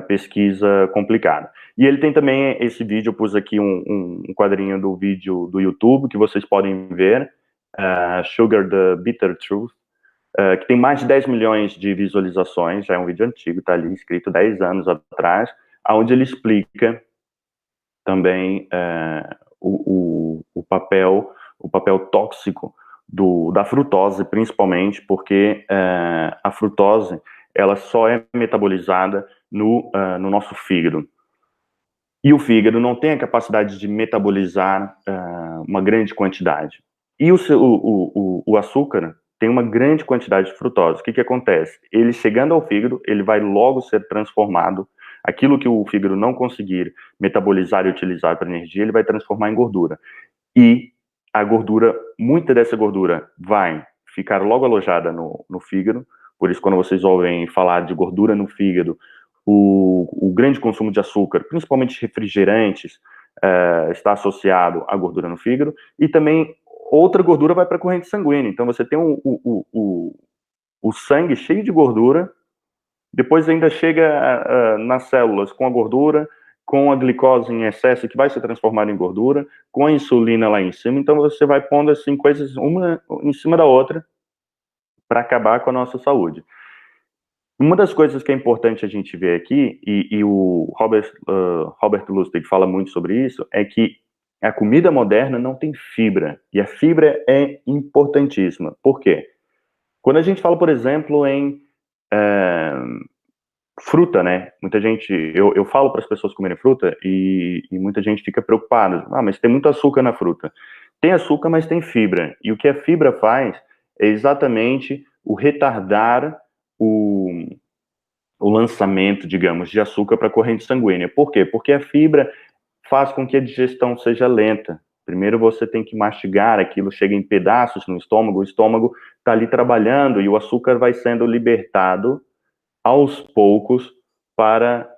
pesquisa complicada. E ele tem também esse vídeo, eu pus aqui um quadrinho do vídeo do YouTube, que vocês podem ver, Sugar the Bitter Truth, que tem mais de 10 milhões de visualizações, já é um vídeo antigo, está ali escrito 10 anos atrás, onde ele explica também o papel tóxico da frutose, principalmente porque a frutose ela só é metabolizada no nosso fígado. E o fígado não tem a capacidade de metabolizar uma grande quantidade. E o açúcar tem uma grande quantidade de frutose. O que acontece? Ele chegando ao fígado, ele vai logo ser transformado. Aquilo que o fígado não conseguir metabolizar e utilizar para energia, ele vai transformar em gordura. E a gordura, muita dessa gordura vai ficar logo alojada no fígado. Por isso, quando vocês ouvem falar de gordura no fígado, o grande consumo de açúcar, principalmente refrigerantes, está associado à gordura no fígado. E também outra gordura vai para a corrente sanguínea. Então, você tem o sangue cheio de gordura, depois ainda chega nas células com a gordura, com a glicose em excesso, que vai se transformar em gordura, com a insulina lá em cima. Então, você vai pondo assim coisas uma em cima da outra para acabar com a nossa saúde. Uma das coisas que é importante a gente ver aqui, e o Robert Lustig fala muito sobre isso, é que a comida moderna não tem fibra, e a fibra é importantíssima. Por quê? Quando a gente fala, por exemplo, em fruta, né? Muita gente, eu falo para as pessoas comerem fruta e muita gente fica preocupada. Mas tem muito açúcar na fruta. Tem açúcar, mas tem fibra. E o que a fibra faz é exatamente o retardar o lançamento, digamos, de açúcar para a corrente sanguínea. Por quê? Porque a fibra faz com que a digestão seja lenta. Primeiro você tem que mastigar, aquilo chega em pedaços no estômago, o estômago está ali trabalhando e o açúcar vai sendo libertado aos poucos para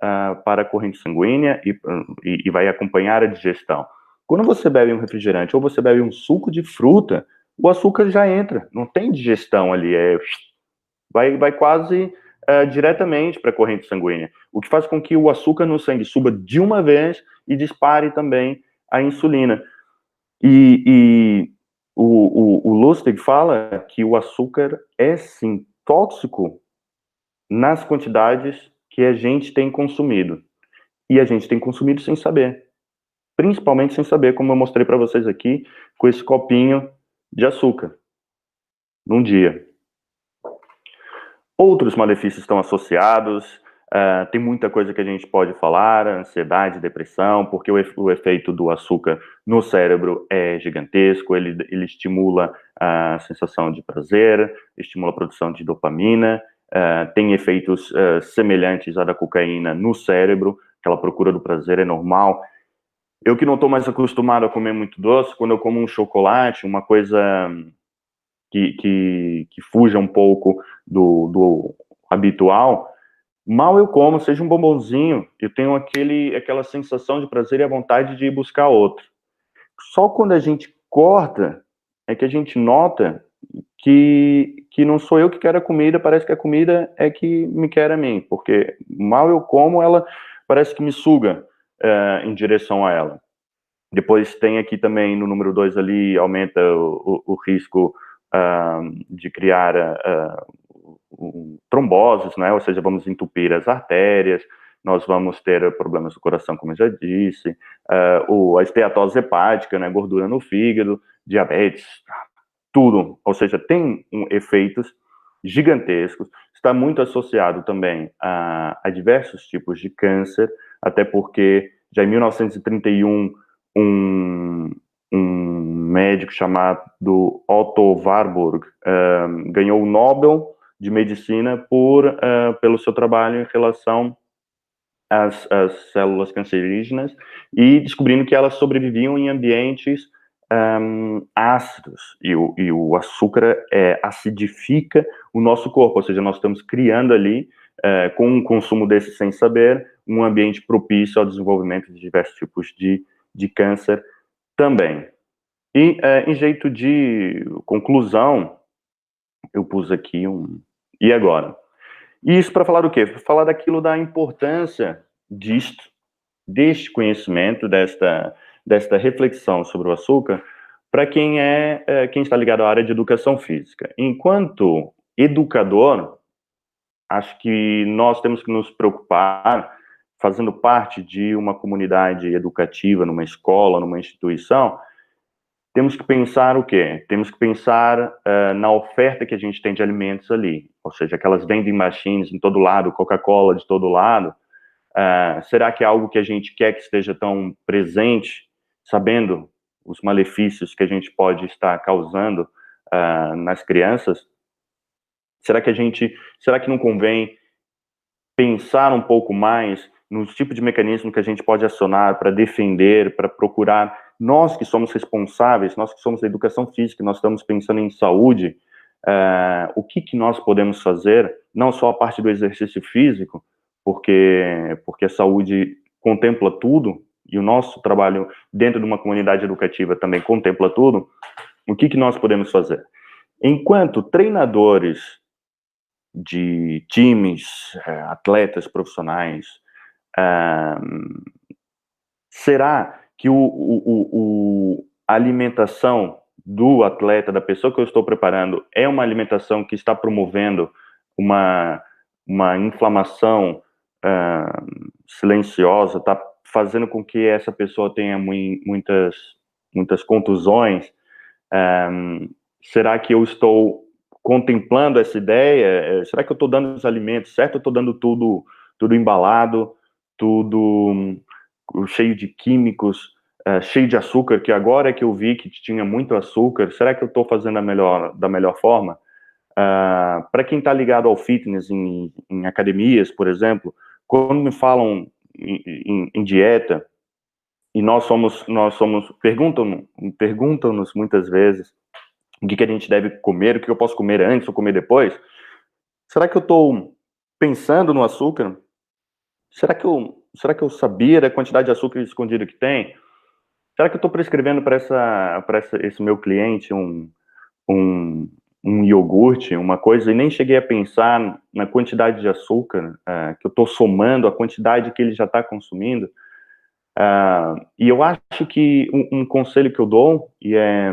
a corrente sanguínea e vai acompanhar a digestão. Quando você bebe um refrigerante ou você bebe um suco de fruta, o açúcar já entra, não tem digestão ali, vai quase diretamente para a corrente sanguínea, o que faz com que o açúcar no sangue suba de uma vez e dispare também a insulina. E o Lustig fala que o açúcar é sim tóxico nas quantidades que a gente tem consumido. E a gente tem consumido sem saber. Principalmente sem saber, como eu mostrei para vocês aqui, com esse copinho de açúcar num dia. Outros malefícios estão associados, tem muita coisa que a gente pode falar, ansiedade, depressão, porque o efeito do açúcar no cérebro é gigantesco, ele estimula a sensação de prazer, estimula a produção de dopamina, tem efeitos semelhantes à da cocaína no cérebro, aquela procura do prazer é normal. Eu que não estou mais acostumado a comer muito doce, quando eu como um chocolate, uma coisa que fuja um pouco do habitual, mal eu como, seja um bombonzinho, eu tenho aquela sensação de prazer e a vontade de ir buscar outro. Só quando a gente corta é que a gente nota que não sou eu que quero a comida, parece que a comida é que me quer a mim, porque mal eu como, ela parece que me suga em direção a ela. Depois tem aqui também no número 2 ali, aumenta o risco de criar tromboses, né? Ou seja, vamos entupir as artérias, nós vamos ter problemas do coração, como eu já disse, a esteatose hepática, né? Gordura no fígado, diabetes, tudo. Ou seja, tem efeitos gigantescos, está muito associado também a diversos tipos de câncer, até porque já em 1931, um médico chamado Otto Warburg ganhou o Nobel de Medicina pelo seu trabalho em relação às células cancerígenas e descobrindo que elas sobreviviam em ambientes ácidos, e o açúcar acidifica o nosso corpo, ou seja, nós estamos criando ali, com um consumo desse sem saber, um ambiente propício ao desenvolvimento de diversos tipos de câncer também. E em jeito de conclusão, eu pus aqui e agora? Isso para falar do quê? Para falar daquilo da importância deste conhecimento, desta reflexão sobre o açúcar, para quem está ligado à área de educação física. Enquanto educador, acho que nós temos que nos preocupar, fazendo parte de uma comunidade educativa, numa escola, numa instituição, temos que pensar o quê? Temos que pensar na oferta que a gente tem de alimentos ali, ou seja, aquelas vending machines em todo lado, Coca-Cola de todo lado. Será que é algo que a gente quer que esteja tão presente, sabendo os malefícios que a gente pode estar causando nas crianças? Será que não convém pensar um pouco mais nos tipos de mecanismo que a gente pode acionar para defender, para procurar nós que somos responsáveis, nós que somos da educação física, nós estamos pensando em saúde, o que nós podemos fazer, não só a parte do exercício físico, porque a saúde contempla tudo, e o nosso trabalho dentro de uma comunidade educativa também contempla tudo, o que nós podemos fazer? Enquanto treinadores de times, atletas profissionais, será que a alimentação do atleta, da pessoa que eu estou preparando, é uma alimentação que está promovendo uma inflamação silenciosa, está fazendo com que essa pessoa tenha muitas contusões? Será que eu estou contemplando essa ideia? Será que eu estou dando os alimentos certo? Eu estou dando tudo embalado, tudo cheio de químicos, cheio de açúcar, que agora é que eu vi que tinha muito açúcar. Será que eu estou fazendo da melhor forma? Para quem está ligado ao fitness, em academias, por exemplo, quando me falam em dieta, e nós somos perguntam-nos muitas vezes o que a gente deve comer, o que eu posso comer antes ou comer depois. Será que eu estou pensando no açúcar? Será que eu sabia da quantidade de açúcar escondido que tem? Será que eu estou prescrevendo para esse meu cliente um iogurte, uma coisa, e nem cheguei a pensar na quantidade de açúcar que eu estou somando, a quantidade que ele já está consumindo? E eu acho que um conselho que eu dou, e é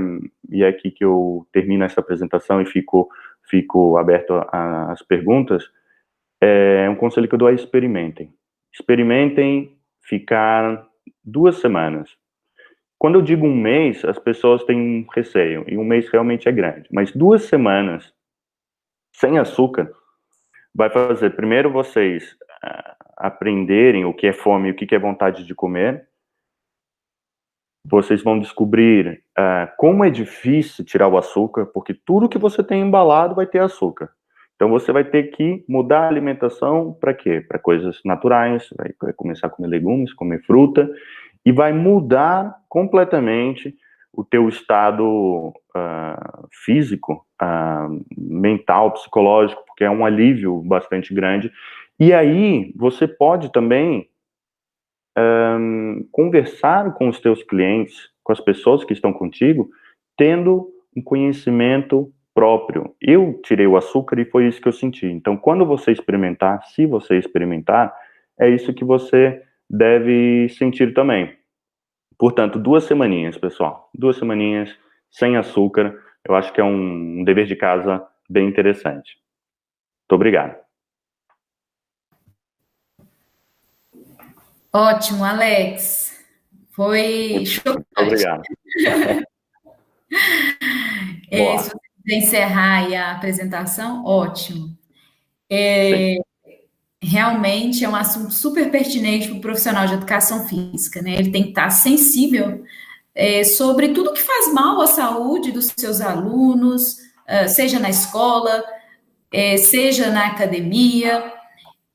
aqui que eu termino essa apresentação e fico aberto às perguntas, um conselho que eu dou é experimentem. Experimentem ficar 2 semanas. Quando eu digo um mês, as pessoas têm um receio, e um mês realmente é grande, mas 2 semanas sem açúcar vai fazer, primeiro, vocês aprenderem o que é fome e o que é vontade de comer. Vocês vão descobrir como é difícil tirar o açúcar, porque tudo que você tem embalado vai ter açúcar. Então você vai ter que mudar a alimentação para quê? Para coisas naturais, vai começar a comer legumes, comer fruta, e vai mudar completamente o teu estado físico, mental, psicológico, porque é um alívio bastante grande. E aí você pode também conversar com os teus clientes, com as pessoas que estão contigo, tendo um conhecimento próprio. Eu tirei o açúcar e foi isso que eu senti. Então, quando você experimentar, se você experimentar, é isso que você deve sentir também. Portanto, 2 semaninhas, pessoal. 2 semaninhas sem açúcar. Eu acho que é um dever de casa bem interessante. Muito obrigado. Ótimo, Alex. Foi chocante. Muito obrigado. Se você quiser encerrar aí a apresentação, ótimo. Realmente é um assunto super pertinente para o profissional de educação física, né? Ele tem que estar sensível sobre tudo que faz mal à saúde dos seus alunos, seja na escola, seja na academia.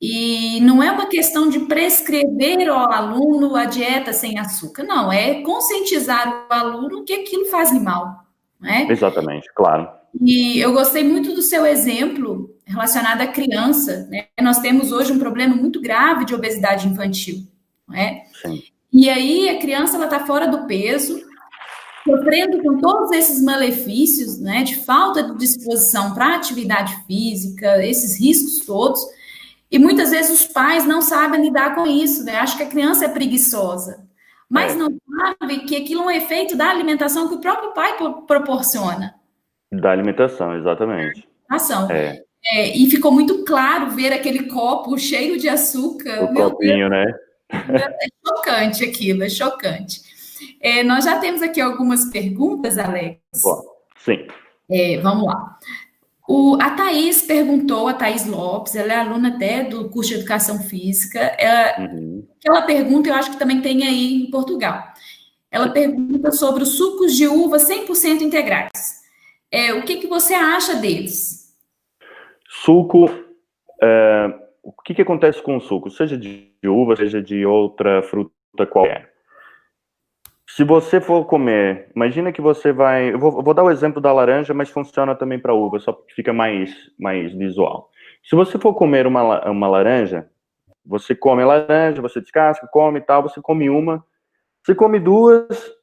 E não é uma questão de prescrever ao aluno a dieta sem açúcar, não, é conscientizar o aluno que aquilo faz mal, né? Exatamente, claro. E eu gostei muito do seu exemplo relacionado à criança, né? Nós temos hoje um problema muito grave de obesidade infantil, não é? Sim. E aí a criança ela está fora do peso, sofrendo com todos esses malefícios, né? De falta de disposição para atividade física, esses riscos todos. E muitas vezes os pais não sabem lidar com isso, né? Acham que a criança é preguiçosa, mas não sabem que aquilo é um efeito da alimentação que o próprio pai proporciona. Da alimentação, exatamente. E ficou muito claro ver aquele copo cheio de açúcar. O copinho, né? É chocante aquilo, é chocante. Nós já temos aqui algumas perguntas, Alex. Bom, sim. Vamos lá. A Thaís perguntou, a Thaís Lopes, ela é aluna até do curso de Educação Física. Aquela pergunta eu acho que também tem aí em Portugal. Ela pergunta sobre os sucos de uva 100% integrais. O que você acha deles? Suco, o que acontece com o suco? Seja de uva, seja de outra fruta qualquer. Se você for comer, imagina que você vai. Eu vou dar o exemplo da laranja, mas funciona também para uva, só porque fica mais visual. Se você for comer uma laranja, você come a laranja, você descasca, come e tal, você come uma, você come duas,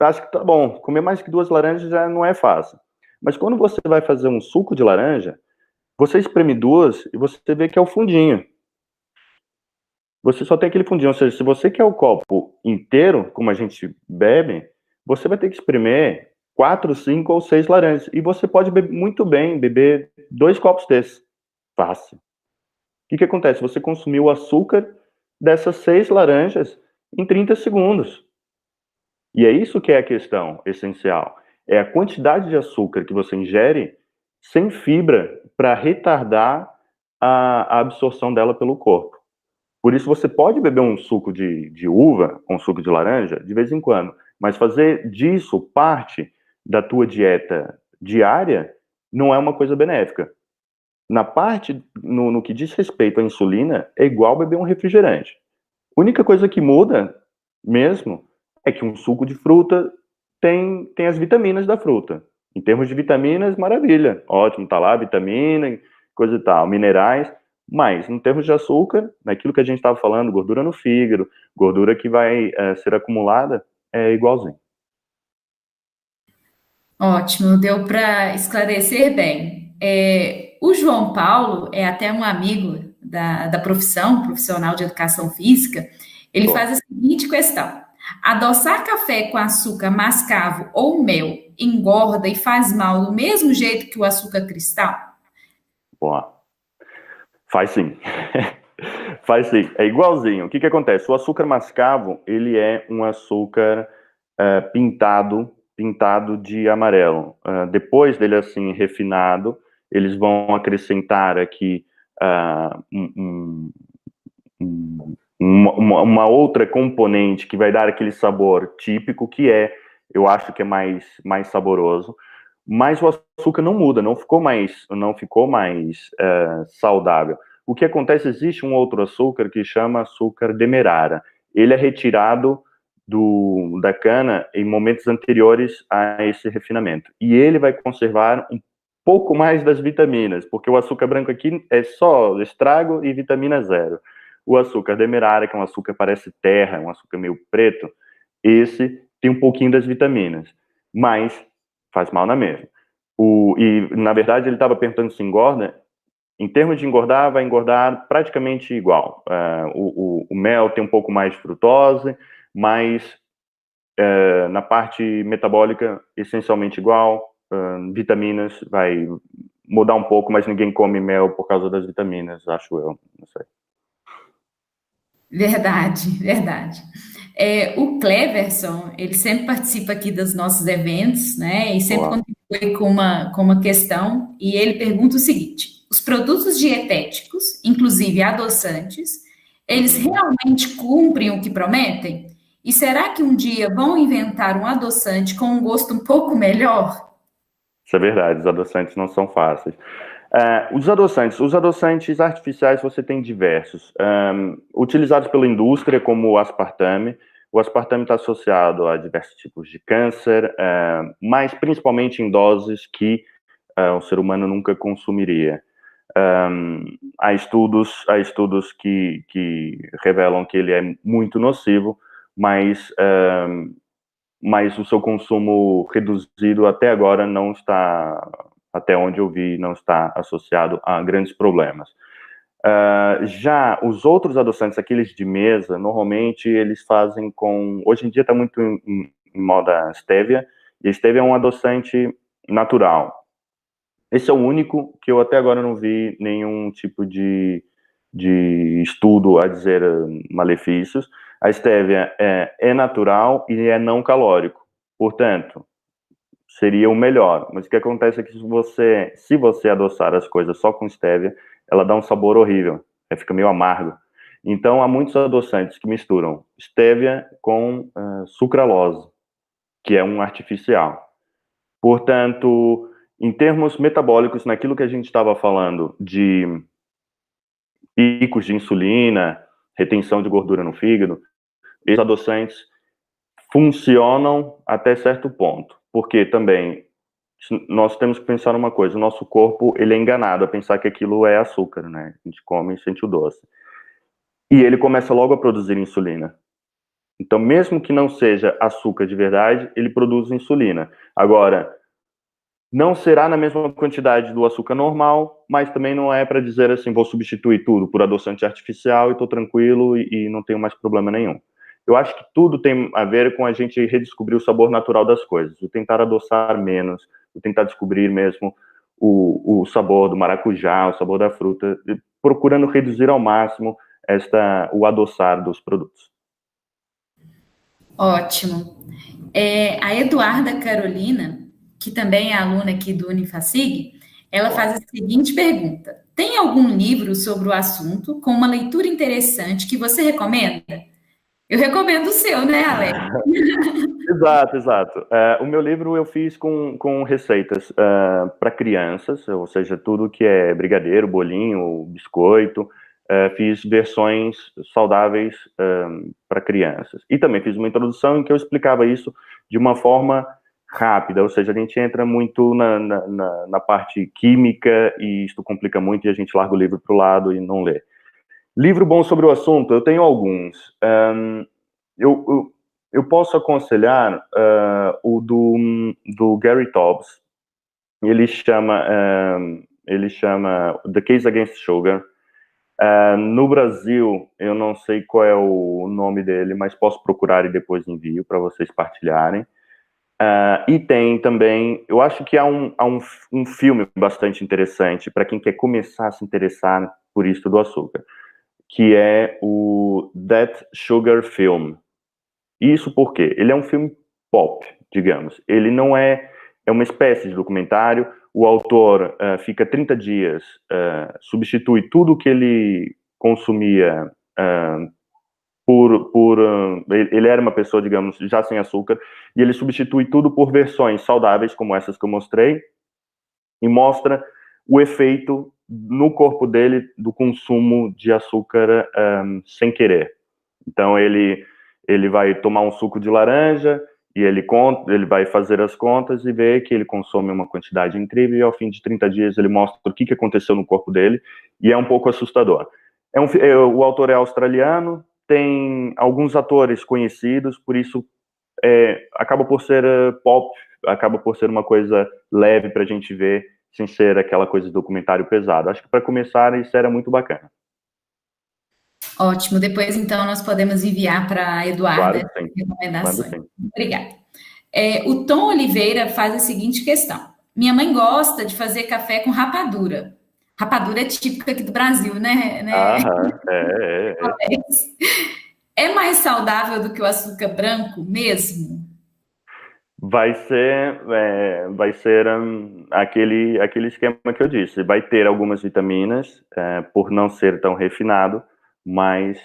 acho que tá bom. Comer mais que duas laranjas já não é fácil. Mas quando você vai fazer um suco de laranja, você espreme duas e você vê que é o fundinho. Você só tem aquele fundinho. Ou seja, se você quer o copo inteiro, como a gente bebe, você vai ter que espremer 4, 5 ou 6 laranjas. E você pode muito bem beber 2 copos desses. Fácil. O que acontece? Você consumiu o açúcar dessas 6 laranjas em 30 segundos. E é isso que é a questão essencial. É a quantidade de açúcar que você ingere sem fibra para retardar a absorção dela pelo corpo. Por isso, você pode beber um suco de uva, um suco de laranja, de vez em quando, mas fazer disso parte da tua dieta diária não é uma coisa benéfica. Na parte, no que diz respeito à insulina, é igual beber um refrigerante. A única coisa que muda mesmo é que um suco de fruta tem as vitaminas da fruta. Em termos de vitaminas, maravilha. Ótimo, tá lá, vitamina, coisa e tal, minerais. Mas, em termos de açúcar, naquilo que a gente estava falando, gordura no fígado, gordura que vai ser acumulada, é igualzinho. Ótimo, deu para esclarecer bem. O João Paulo é até um amigo da profissão, profissional de educação física. Ele faz Boa. a seguinte questão: adoçar café com açúcar mascavo ou mel engorda e faz mal do mesmo jeito que o açúcar cristal? Boa. Faz sim. Faz sim. É igualzinho. O que acontece? O açúcar mascavo, ele é um açúcar pintado de amarelo. Depois dele assim refinado, eles vão acrescentar aqui uma outra componente que vai dar aquele sabor típico, eu acho que é mais saboroso. Mas o açúcar não muda, não ficou mais saudável. O que acontece, existe um outro açúcar que chama açúcar demerara. Ele é retirado da cana em momentos anteriores a esse refinamento. E ele vai conservar um pouco mais das vitaminas, porque o açúcar branco aqui é só estrago e vitamina zero. O açúcar demerara, que é um açúcar que parece terra, um açúcar meio preto, esse tem um pouquinho das vitaminas, mas faz mal na mesma. E, na verdade, ele estava perguntando se engorda. Em termos de engordar, vai engordar praticamente igual. O mel tem um pouco mais de frutose, mas na parte metabólica, essencialmente igual. Vitaminas vai mudar um pouco, mas ninguém come mel por causa das vitaminas, acho eu. Não sei. Verdade, verdade. O Cleverson, ele sempre participa aqui dos nossos eventos, né? E sempre Boa. contribui com uma questão. E ele pergunta o seguinte: os produtos dietéticos, inclusive adoçantes, eles realmente cumprem o que prometem? E será que um dia vão inventar um adoçante com um gosto um pouco melhor? Isso é verdade, os adoçantes não são fáceis. Os adoçantes artificiais você tem diversos, utilizados pela indústria como o aspartame. O aspartame está associado a diversos tipos de câncer, mas principalmente em doses que o ser humano nunca consumiria. Há estudos que revelam que ele é muito nocivo, mas o seu consumo reduzido até agora não está, até onde eu vi, não está associado a grandes problemas. Já os outros adoçantes, aqueles de mesa, normalmente eles fazem com... Hoje em dia está muito em moda stevia, e a stevia é um adoçante natural. Esse é o único que eu até agora não vi nenhum tipo de estudo a dizer malefícios. A stevia é natural e é não calórico. Portanto, seria o melhor. Mas o que acontece é que se você adoçar as coisas só com stevia, ela dá um sabor horrível. Fica meio amargo. Então, há muitos adoçantes que misturam stevia com sucralose, que é um artificial. Portanto, em termos metabólicos, naquilo que a gente estava falando de picos de insulina, retenção de gordura no fígado, esses adoçantes funcionam até certo ponto, porque também nós temos que pensar uma coisa, o nosso corpo, ele é enganado a pensar que aquilo é açúcar, né? A gente come e sente o doce. E ele começa logo a produzir insulina. Então, mesmo que não seja açúcar de verdade, ele produz insulina. Agora, não será na mesma quantidade do açúcar normal, mas também não é para dizer assim, vou substituir tudo por adoçante artificial e estou tranquilo e não tenho mais problema nenhum. Eu acho que tudo tem a ver com a gente redescobrir o sabor natural das coisas, o tentar adoçar menos, o tentar descobrir mesmo o sabor do maracujá, o sabor da fruta, procurando reduzir ao máximo o adoçar dos produtos. Ótimo. A Eduarda Carolina, que também é aluna aqui do Unifacig, ela faz a seguinte pergunta: tem algum livro sobre o assunto com uma leitura interessante que você recomenda? Eu recomendo o seu, né, Alex? Exato, exato. O meu livro eu fiz com receitas para crianças, ou seja, tudo que é brigadeiro, bolinho, biscoito. Fiz versões saudáveis para crianças. E também fiz uma introdução em que eu explicava isso de uma forma rápida, ou seja, a gente entra muito na parte química e isto complica muito e a gente larga o livro para o lado e não lê. Livro bom sobre o assunto, eu tenho alguns. Eu posso aconselhar o do Gary Taubes. Ele chama The Case Against Sugar. No Brasil, eu não sei qual é o nome dele, mas posso procurar e depois envio para vocês partilharem. E tem também, eu acho que há um filme bastante interessante para quem quer começar a se interessar por isso do açúcar, que é o That Sugar Film. Isso porque ele é um filme pop, digamos. Ele não é uma espécie de documentário. O autor fica 30 dias, substitui tudo que ele consumia ele era uma pessoa, digamos, já sem açúcar, e ele substitui tudo por versões saudáveis, como essas que eu mostrei, e mostra o efeito no corpo dele do consumo de açúcar sem querer. Então, ele vai tomar um suco de laranja e ele vai fazer as contas e ver que ele consome uma quantidade incrível e ao fim de 30 dias ele mostra o que aconteceu no corpo dele e é um pouco assustador. O autor é australiano, tem alguns atores conhecidos, por isso acaba por ser pop, acaba por ser uma coisa leve para a gente ver, sem ser aquela coisa de documentário pesado. Acho que para começar isso era muito bacana. Ótimo. Depois, então, nós podemos enviar para a Eduarda Claro, recomendações. sim. Obrigada. O Tom Oliveira faz a seguinte questão: minha mãe gosta de fazer café com rapadura. Rapadura é típica aqui do Brasil, né? É mais saudável do que o açúcar branco mesmo? Vai ser aquele esquema que eu disse. Vai ter algumas vitaminas, por não ser tão refinado, mas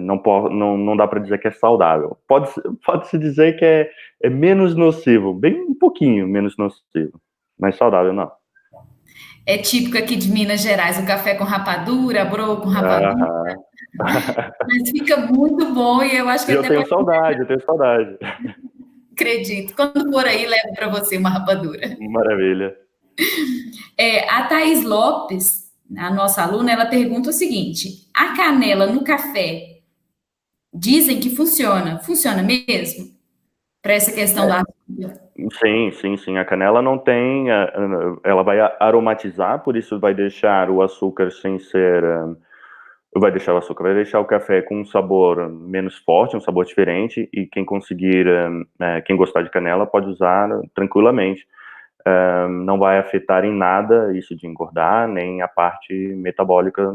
não dá para dizer que é saudável. Pode-se dizer que é menos nocivo, bem um pouquinho menos nocivo, mas saudável não. É típico aqui de Minas Gerais, o café com rapadura, bro com rapadura. Mas fica muito bom e eu acho que eu tenho saudade. Acredito. Quando for aí, levo para você uma rapadura. Maravilha. A Thaís Lopes, a nossa aluna, ela pergunta o seguinte: a canela no café, dizem que funciona. Funciona mesmo? Para essa questão da açúcar? Sim. A canela não tem... ela vai aromatizar, por isso vai deixar o açúcar sem ser... vai deixar o café com um sabor menos forte, um sabor diferente, e quem conseguir, quem gostar de canela pode usar tranquilamente. Não vai afetar em nada isso de engordar, nem a parte metabólica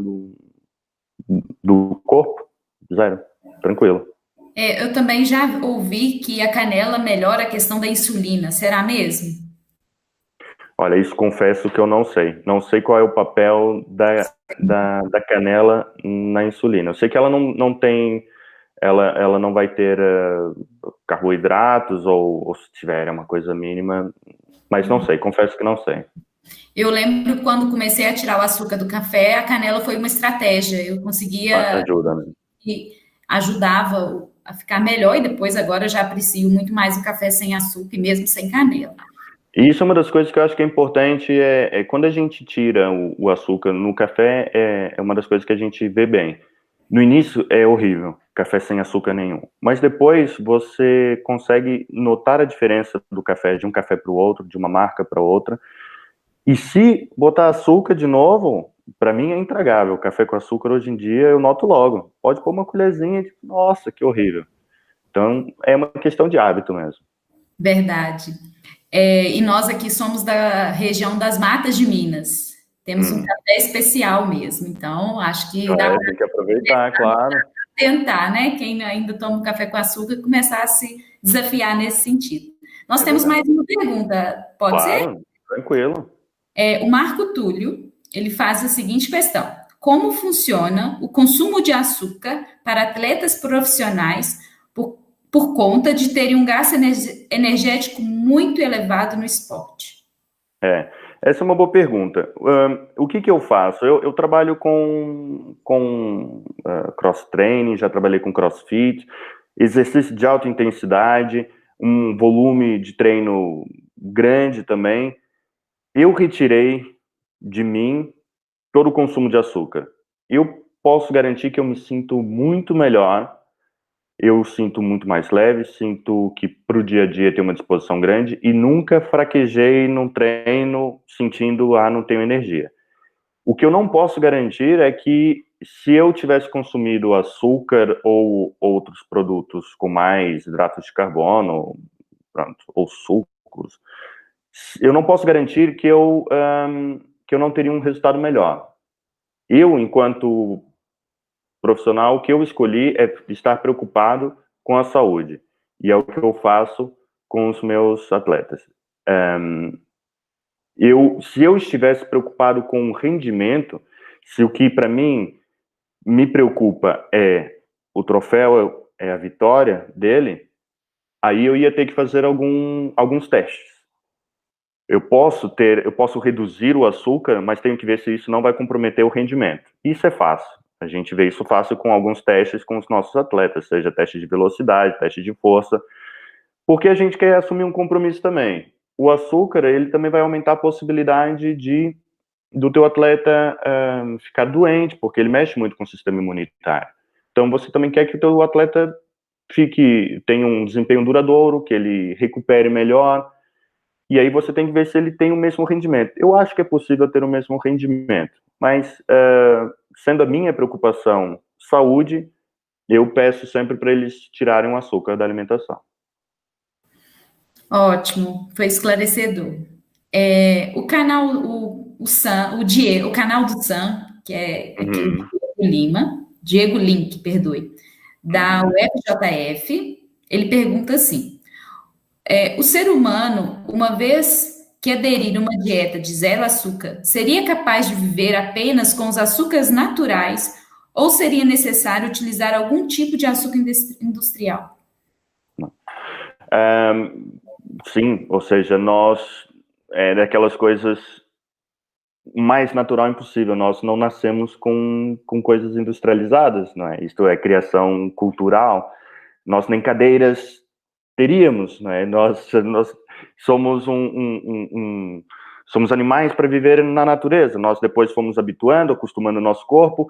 do corpo. Zero. Tranquilo. Eu também já ouvi que a canela melhora a questão da insulina. Será mesmo? Olha, isso confesso que eu não sei. Não sei qual é o papel da canela na insulina. Eu sei que ela não tem... Ela não vai ter carboidratos, ou se tiver é uma coisa mínima, mas não sei, confesso que não sei. Eu lembro quando comecei a tirar o açúcar do café, a canela foi uma estratégia. Eu conseguia... Ajuda, né? E ajudava a ficar melhor, e depois agora eu já aprecio muito mais o café sem açúcar e mesmo sem canela. E isso é uma das coisas que eu acho que é importante, quando a gente tira o açúcar no café, é uma das coisas que a gente vê bem. No início é horrível, café sem açúcar nenhum. Mas depois você consegue notar a diferença do café, de um café para o outro, de uma marca para outra. E se botar açúcar de novo, para mim é intragável. Café com açúcar hoje em dia eu noto logo. Pode pôr uma colherzinha de, nossa, que horrível. Então é uma questão de hábito mesmo. Verdade. E nós aqui somos da região das Matas de Minas. Temos um café especial mesmo. Então, acho que dá para Tem que aproveitar, claro. tentar, né? Quem ainda toma um café com açúcar, começar a se desafiar nesse sentido. Nós temos Verdade. mais uma pergunta, pode ser? Claro, tranquilo. O Marco Túlio, ele faz a seguinte questão: como funciona o consumo de açúcar para atletas profissionais por conta de terem um gasto energético muito elevado no esporte? Essa é uma boa pergunta. O que eu faço? Eu trabalho com cross-training, já trabalhei com crossfit, exercício de alta intensidade, um volume de treino grande também. Eu retirei de mim todo o consumo de açúcar. Eu posso garantir que eu me sinto muito melhor, eu sinto muito mais leve, sinto que para o dia a dia tenho uma disposição grande e nunca fraquejei num treino sentindo, não tenho energia. O que eu não posso garantir é que se eu tivesse consumido açúcar ou outros produtos com mais hidratos de carbono, pronto, ou sucos, eu não posso garantir que eu não teria um resultado melhor. Eu, enquanto profissional, o que eu escolhi é estar preocupado com a saúde. E é o que eu faço com os meus atletas. Se eu estivesse preocupado com o rendimento, se o que para mim me preocupa é o troféu, é a vitória dele, aí eu ia ter que fazer alguns testes. Eu posso reduzir o açúcar, mas tenho que ver se isso não vai comprometer o rendimento. Isso é fácil. A gente vê isso fácil com alguns testes com os nossos atletas, seja teste de velocidade, teste de força, porque a gente quer assumir um compromisso também. O açúcar, ele também vai aumentar a possibilidade do teu atleta ficar doente, porque ele mexe muito com o sistema imunitário. Então, você também quer que o teu atleta tenha um desempenho duradouro, que ele recupere melhor, e aí você tem que ver se ele tem o mesmo rendimento. Eu acho que é possível ter o mesmo rendimento, mas sendo a minha preocupação saúde, eu peço sempre para eles tirarem o açúcar da alimentação. Ótimo, foi esclarecedor. O canal, o canal do Sam, que é aqui o Diego Lima, Diego Link, perdoe, da UFJF, ele pergunta assim: o ser humano, uma vez que aderir a uma dieta de zero açúcar, seria capaz de viver apenas com os açúcares naturais ou seria necessário utilizar algum tipo de açúcar industrial? Sim, ou seja, é daquelas coisas mais natural impossível. Nós não nascemos com coisas industrializadas, não é? Isto é criação cultural. Nós nem cadeiras teríamos, não é? Nós somos somos animais para viver na natureza. Nós depois fomos habituando, acostumando o nosso corpo.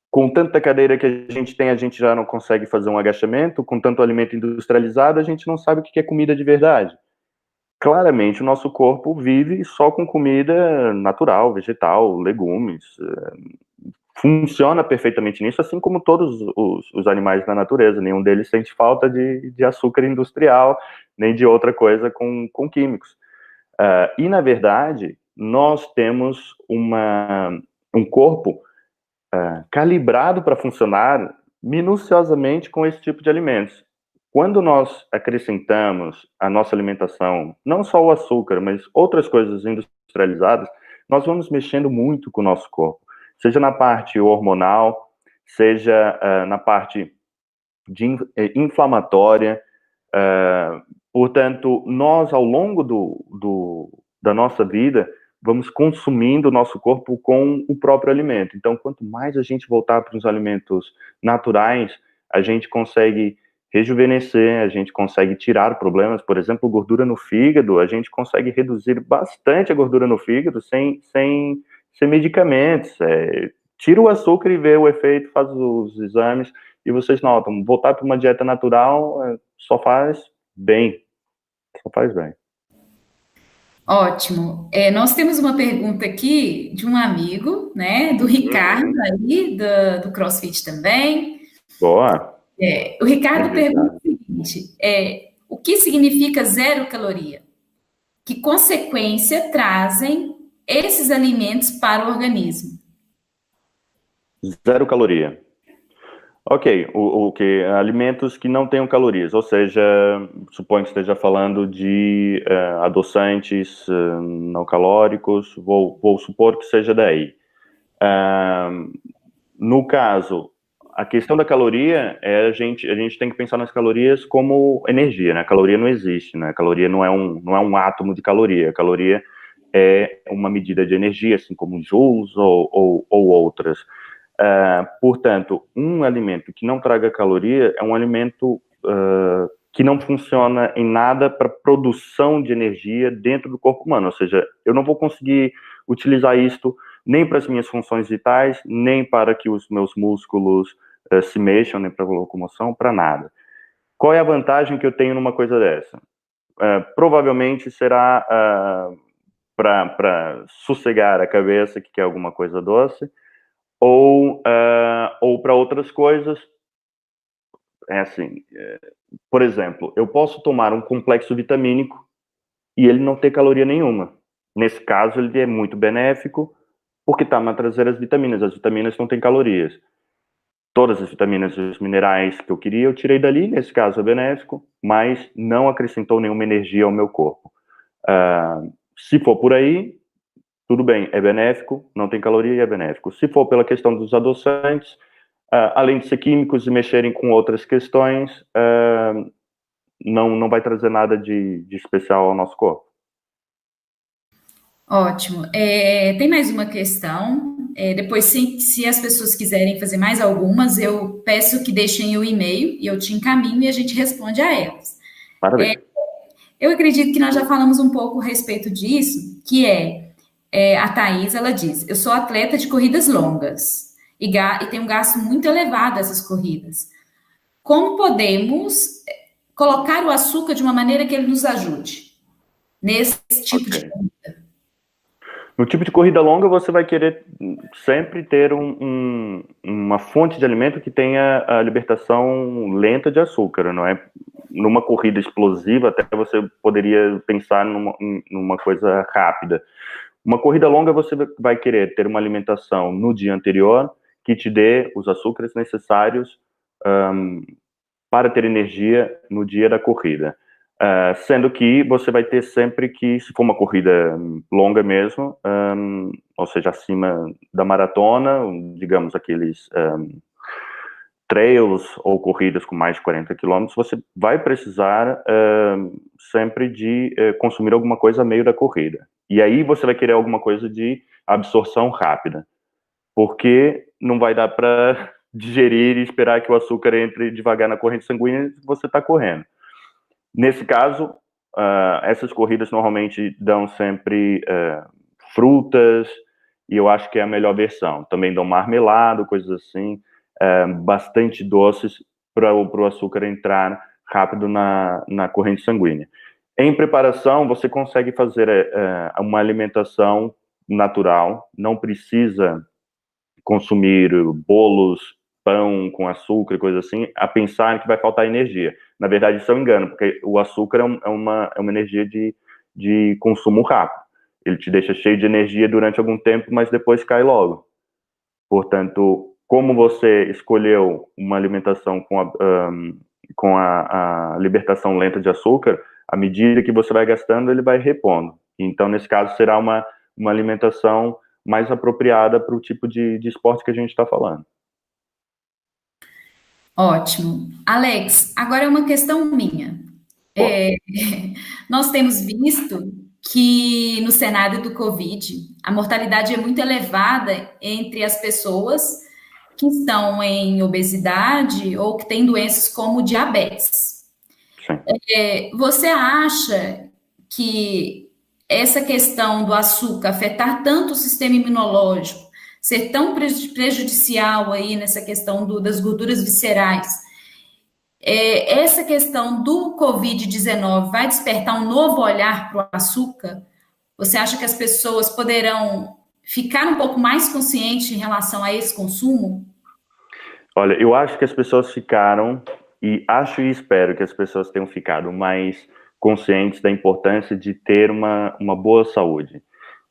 Com tanta cadeira que a gente já não consegue fazer um agachamento. Com tanto alimento industrializado, a gente não sabe o que é comida de verdade. Claramente, o nosso corpo vive só com comida natural, vegetal, legumes. Funciona perfeitamente nisso, assim como todos os animais da natureza. Nenhum deles sente falta de açúcar industrial, nem de outra coisa com químicos. E, na verdade, nós temos um corpo calibrado para funcionar minuciosamente com esse tipo de alimentos. Quando nós acrescentamos à nossa alimentação, não só o açúcar, mas outras coisas industrializadas, nós vamos mexendo muito com o nosso corpo, seja na parte hormonal, seja na parte inflamatória. Portanto, nós, ao longo da nossa vida, vamos consumindo o nosso corpo com o próprio alimento. Então, quanto mais a gente voltar para os alimentos naturais, a gente consegue rejuvenescer, a gente consegue tirar problemas, por exemplo, gordura no fígado, a gente consegue reduzir bastante a gordura no fígado sem medicamentos. Tira o açúcar e vê o efeito, faz os exames, e vocês notam, voltar para uma dieta natural só faz bem. Só faz bem. Ótimo. Nós temos uma pergunta aqui de um amigo, né, do Ricardo, aí, do CrossFit também. Boa. O Ricardo pergunta o seguinte: o que significa zero caloria? Que consequência trazem esses alimentos para o organismo? Zero caloria. Ok, o que? Alimentos que não tenham calorias, ou seja, suponho que esteja falando de adoçantes não calóricos, vou supor que seja daí. No caso, a questão da caloria a gente tem que pensar nas calorias como energia, né? A caloria não existe, né? A caloria não é um átomo de caloria. A caloria é uma medida de energia, assim como joules ou outras. Portanto, um alimento que não traga caloria é um alimento que não funciona em nada para produção de energia dentro do corpo humano, ou seja, eu não vou conseguir utilizar isto nem para as minhas funções vitais, nem para que os meus músculos se mexam, nem para a locomoção, para nada. Qual é a vantagem que eu tenho numa coisa dessa? Provavelmente será para sossegar a cabeça, que quer alguma coisa doce, ou para outras coisas. Por exemplo, eu posso tomar um complexo vitamínico e ele não ter caloria nenhuma. Nesse caso, ele é muito benéfico, porque está a trazer as vitaminas. As vitaminas não têm calorias. Todas as vitaminas e os minerais que eu queria, eu tirei dali. Nesse caso, é benéfico, mas não acrescentou nenhuma energia ao meu corpo. Se for por aí, tudo bem, é benéfico, não tem caloria e é benéfico. Se for pela questão dos adoçantes, além de ser químicos e mexerem com outras questões, não vai trazer nada de especial ao nosso corpo. Ótimo. Tem mais uma questão. Depois, se as pessoas quiserem fazer mais algumas, eu peço que deixem o e-mail e eu te encaminho e a gente responde a elas. Maravilha. Eu acredito que nós já falamos um pouco a respeito disso, que a Thaís, ela diz, eu sou atleta de corridas longas e tenho um gasto muito elevado nessas corridas. Como podemos colocar o açúcar de uma maneira que ele nos ajude nesse tipo de corrida? No tipo de corrida longa, você vai querer sempre ter uma fonte de alimento que tenha a libertação lenta de açúcar, não é? Numa corrida explosiva, até você poderia pensar numa coisa rápida. Uma corrida longa, você vai querer ter uma alimentação no dia anterior que te dê os açúcares necessários para ter energia no dia da corrida. Sendo que você vai ter sempre que, se for uma corrida longa mesmo, ou seja, acima da maratona, digamos aqueles trails ou corridas com mais de 40 quilômetros, você vai precisar sempre de consumir alguma coisa a meio da corrida. E aí você vai querer alguma coisa de absorção rápida, porque não vai dar para digerir e esperar que o açúcar entre devagar na corrente sanguínea se você está correndo. Nesse caso, essas corridas normalmente dão sempre frutas, e eu acho que é a melhor versão. Também dão marmelado, coisas assim, bastante doces para o açúcar entrar rápido na corrente sanguínea. Em preparação, você consegue fazer uma alimentação natural, não precisa consumir bolos, pão com açúcar, coisa assim, a pensar que vai faltar energia. Na verdade, isso é um engano, porque o açúcar é uma energia de consumo rápido. Ele te deixa cheio de energia durante algum tempo, mas depois cai logo. Portanto, como você escolheu uma alimentação com a libertação lenta de açúcar, à medida que você vai gastando, ele vai repondo. Então, nesse caso, será uma alimentação mais apropriada para o tipo de esporte que a gente está falando. Ótimo. Alex, agora é uma questão minha. Nós temos visto que no cenário do Covid, a mortalidade é muito elevada entre as pessoas que estão em obesidade ou que têm doenças como diabetes. Sim. Você acha que essa questão do açúcar afetar tanto o sistema imunológico, ser tão prejudicial aí nessa questão das gorduras viscerais, essa questão do Covid-19 vai despertar um novo olhar para o açúcar? Você acha que as pessoas poderão ficar um pouco mais conscientes em relação a esse consumo? Olha, eu acho que as pessoas ficaram, e acho e espero que as pessoas tenham ficado mais conscientes da importância de ter uma boa saúde.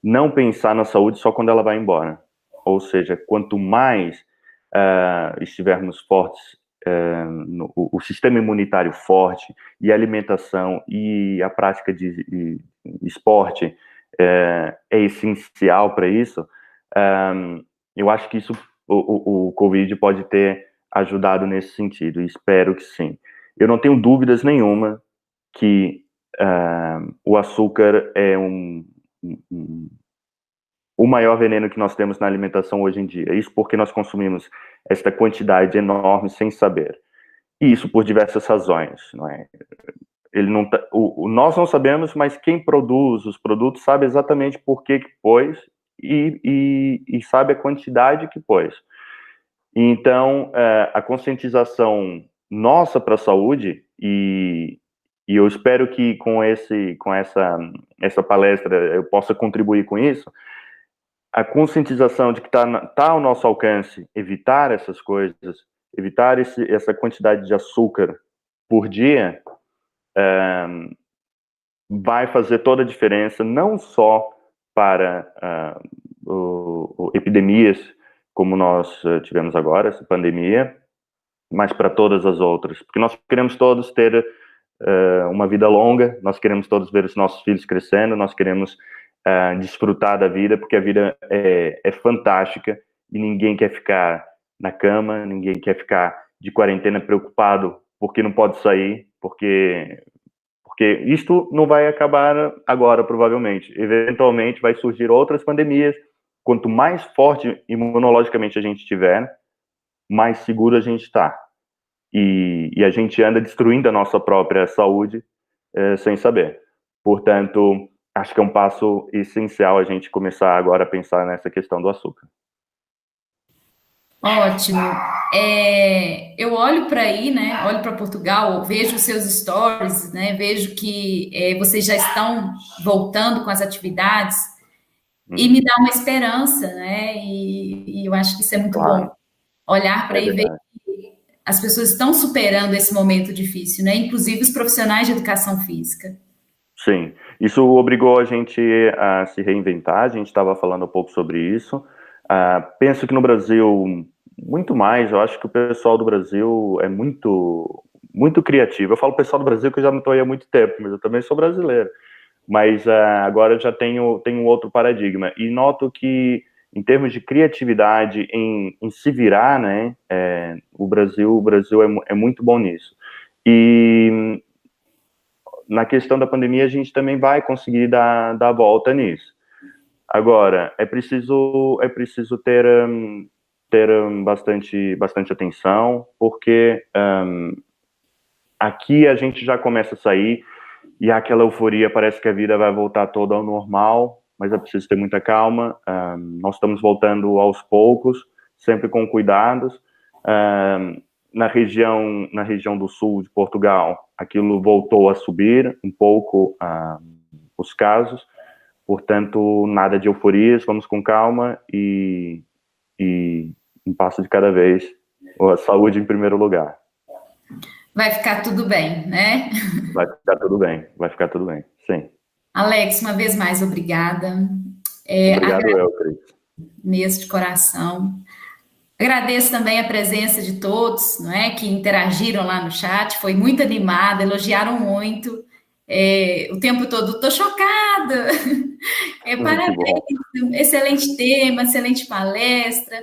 Não pensar na saúde só quando ela vai embora. Ou seja, quanto mais estivermos fortes, o sistema imunitário forte, e a alimentação e a prática de esporte é essencial para isso, eu acho que isso o Covid pode ter ajudado nesse sentido, e espero que sim. Eu não tenho dúvidas nenhuma que o açúcar é o maior veneno que nós temos na alimentação hoje em dia. Isso porque nós consumimos esta quantidade enorme sem saber. E isso por diversas razões, não é? Ele não nós não sabemos, mas quem produz os produtos sabe exatamente por que pôs e sabe a quantidade que pôs. Então, a conscientização nossa para a saúde, e eu espero que com essa palestra eu possa contribuir com isso, a conscientização de que está ao nosso alcance evitar essas coisas, evitar essa quantidade de açúcar por dia, vai fazer toda a diferença, não só para epidemias como nós tivemos agora, essa pandemia, mas para todas as outras, porque nós queremos todos ter uma vida longa, nós queremos todos ver os nossos filhos crescendo, nós queremos desfrutar da vida, porque a vida é fantástica e ninguém quer ficar na cama, ninguém quer ficar de quarentena preocupado porque não pode sair, porque isto não vai acabar agora, provavelmente. Eventualmente vai surgir outras pandemias. Quanto mais forte imunologicamente a gente estiver, mais seguro a gente está. E a gente anda destruindo a nossa própria saúde sem saber. Portanto, acho que é um passo essencial a gente começar agora a pensar nessa questão do açúcar. Ótimo. Eu olho para aí, né? Olho para Portugal, vejo os seus stories, né? Vejo que vocês já estão voltando com as atividades e me dá uma esperança, né? E eu acho que isso é muito bom. Olhar para aí e ver que as pessoas estão superando esse momento difícil, né? Inclusive os profissionais de educação física. Sim, isso obrigou a gente a se reinventar. A gente estava falando um pouco sobre isso. Penso que no Brasil, muito mais, eu acho que o pessoal do Brasil é muito, muito criativo. Eu falo pessoal do Brasil que eu já não estou aí há muito tempo, mas eu também sou brasileiro. Mas agora eu já tenho outro paradigma. E noto que, em termos de criatividade, em se virar, né, o Brasil é muito bom nisso. E na questão da pandemia, a gente também vai conseguir dar a volta nisso. Agora, é preciso ter bastante atenção, porque aqui a gente já começa a sair e aquela euforia, parece que a vida vai voltar toda ao normal, mas é preciso ter muita calma. Nós estamos voltando aos poucos, sempre com cuidados. Na região do sul de Portugal, aquilo voltou a subir um pouco os casos. Portanto, nada de euforias, vamos com calma e um passo de cada vez. A saúde em primeiro lugar. Vai ficar tudo bem, né? Vai ficar tudo bem, sim. Alex, uma vez mais, obrigada. Obrigado, Cris. Mesmo de coração. Agradeço também a presença de todos, não é, que interagiram lá no chat, foi muito animada, elogiaram muito. O tempo todo, estou chocada. Parabéns, excelente tema, excelente palestra.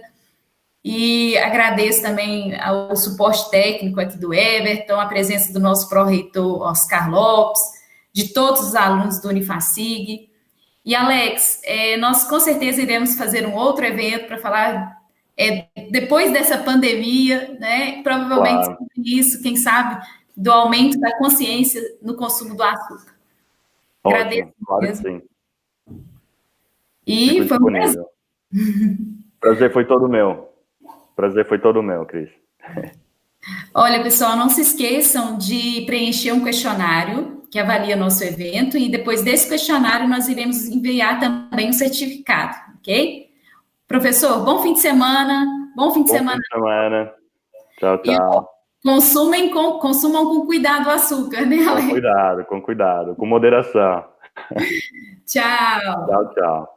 E agradeço também ao suporte técnico aqui do Everton, a presença do nosso pró-reitor Oscar Lopes, de todos os alunos do Unifacig. E, Alex, nós com certeza iremos fazer um outro evento para falar depois dessa pandemia, né? Provavelmente Claro. isso, quem sabe, do aumento da consciência no consumo do açúcar. Agradeço Ótimo, claro que mesmo. sim. Fico E foi um prazer. disponível. Prazer foi todo meu. Prazer foi todo meu, Cris. Olha, pessoal, não se esqueçam de preencher um questionário que avalia nosso evento e depois desse questionário nós iremos enviar também um certificado, ok? Professor, bom fim de semana, bom fim de Bom fim semana. de semana. Tchau, E tchau. consumam com cuidado o açúcar, né, Alex? Com cuidado, com moderação. Tchau. Tchau, tchau.